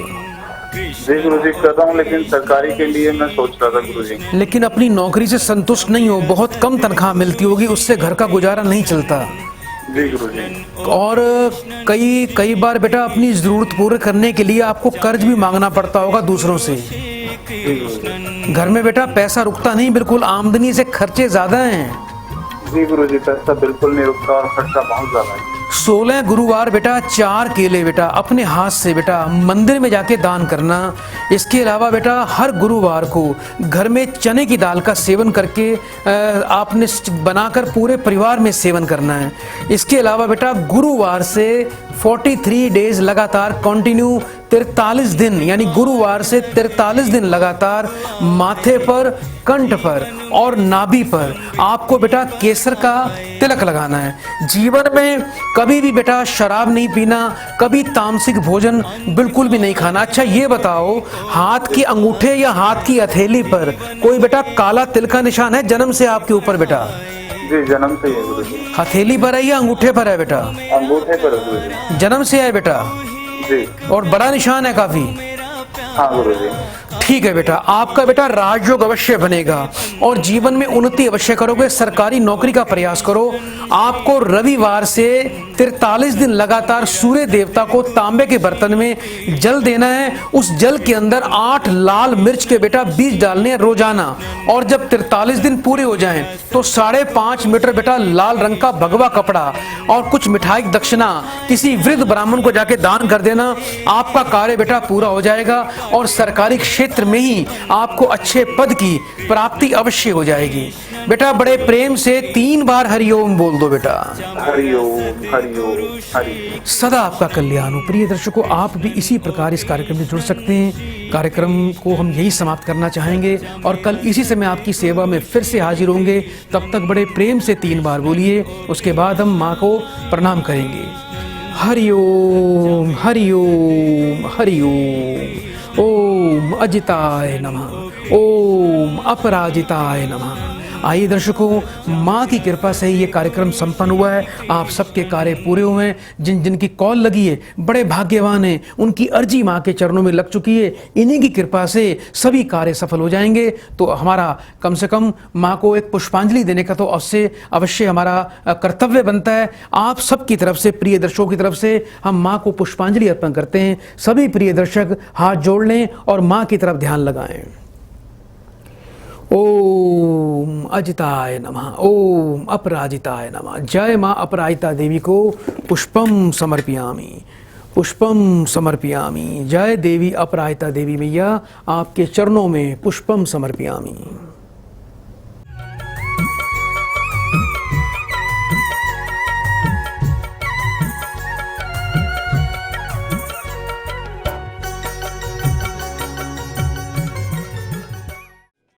S7: जी गुरुजी कर रहा हूँ, लेकिन सरकारी के लिए मैं सोच रहा था गुरुजी।
S1: लेकिन अपनी नौकरी से संतुष्ट नहीं हो, बहुत कम तनख्वाह मिलती होगी, उससे घर का गुजारा नहीं चलता।
S7: जी गुरुजी।
S1: और कई बार बेटा अपनी जरूरत पूरे करने के लिए आपको कर्ज भी मांगना पड़ता होगा दूसरों से। घर में बेटा पैसा रुकता नहीं, बिल्कुल आमदनी से खर्चे ज्यादा हैं।
S7: जी गुरुजी, पैसा बिल्कुल नहीं रुकता और खर्चा बहुत ज्यादा है।
S1: 16 गुरुवार बेटा 4 केले बेटा अपने हाथ से बेटा मंदिर में जाके दान करना। इसके अलावा बेटा हर गुरुवार को घर में चने की दाल का सेवन करके आपने बनाकर पूरे परिवार में सेवन करना है। इसके अलावा बेटा गुरुवार से 43 डेज लगातार कंटिन्यू 43 दिन यानी गुरुवार से 43 दिन लगातार माथे पर, कंठ पर और नाभि पर आपको बेटा केसर का तिलक लगाना है। जीवन में कभी भी बेटा शराब नहीं पीना, कभी तामसिक भोजन बिल्कुल भी नहीं खाना। अच्छा ये बताओ, हाथ के अंगूठे या हाथ की हथेली पर कोई बेटा काला तिल का निशान है जन्म से आपके ऊपर बेटा?
S7: जी जन्म से ही है गुरुजी।
S1: हथेली पर है या अंगूठे पर है बेटा?
S7: अंगूठे पर है गुरुजी।
S1: जन्म से है बेटा?
S7: जी।
S1: और बड़ा निशान है काफी?
S7: हाँ गुरुजी।
S1: ठीक है बेटा, आपका बेटा राजयोग अवश्य बनेगा और जीवन में उन्नति अवश्य करोगे। सरकारी नौकरी का प्रयास करो। आपको रविवार से 43 दिन लगातार सूर्य देवता को तांबे के बर्तन में जल देना है। उस जल के अंदर 8 लाल मिर्च के बेटा बीज डालने हैं रोजाना। और जब 43 दिन पूरे हो जाएं तो 5.5 मीटर बेटा लाल रंग का भगवा कपड़ा और कुछ मिठाई दक्षिणा किसी वृद्ध ब्राह्मण को जाके दान कर देना। आपका कार्य बेटा पूरा हो जाएगा और सरकारी क्षेत्र में ही आपको अच्छे पद की प्राप्ति अवश्य हो जाएगी। बेटा बड़े प्रेम से 3 बार हरिओम बोल दो बेटा।
S7: हरिओम हरिओम हरि।
S1: सदा आपका कल्याण हो। प्रिय दर्शकों, आप भी इसी प्रकार इस कार्यक्रम में जुड़ सकते हैं। कार्यक्रम को हम यही समाप्त करना चाहेंगे और कल इसी समय आपकी सेवा में फिर से हाजिर होंगे। तब तक बड़े प्रेम से 3 बार बोलिए, उसके बाद हम माँ को प्रणाम करेंगे। हरिओम हरिओम हरिओम। ओम अजिताय नमः, ओम अपराजिताय नमः। आइए दर्शकों, माँ की कृपा से ये कार्यक्रम संपन्न हुआ है। आप सबके कार्य पूरे हुए हैं। जिन जिनकी कॉल लगी है बड़े भाग्यवान हैं, उनकी अर्जी माँ के चरणों में लग चुकी है। इन्हीं की कृपा से सभी कार्य सफल हो जाएंगे। तो हमारा कम से कम माँ को एक पुष्पांजलि देने का तो अवश्य हमारा कर्तव्य बनता है। आप सबकी तरफ से, प्रिय दर्शकों की तरफ से हम माँ को पुष्पांजलि अर्पण करते हैं। सभी प्रिय दर्शक हाथ जोड़ लें और माँ की तरफ ध्यान लगाएं। ओम अजिताय नमः, ओम अपराजिताय नमः। जय माँ अपराजिता देवी को पुष्पम समर्पयामि, पुष्पम समर्पयामि। जय देवी अपराजिता देवी मैया, आपके चरणों में पुष्पम समर्पयामि।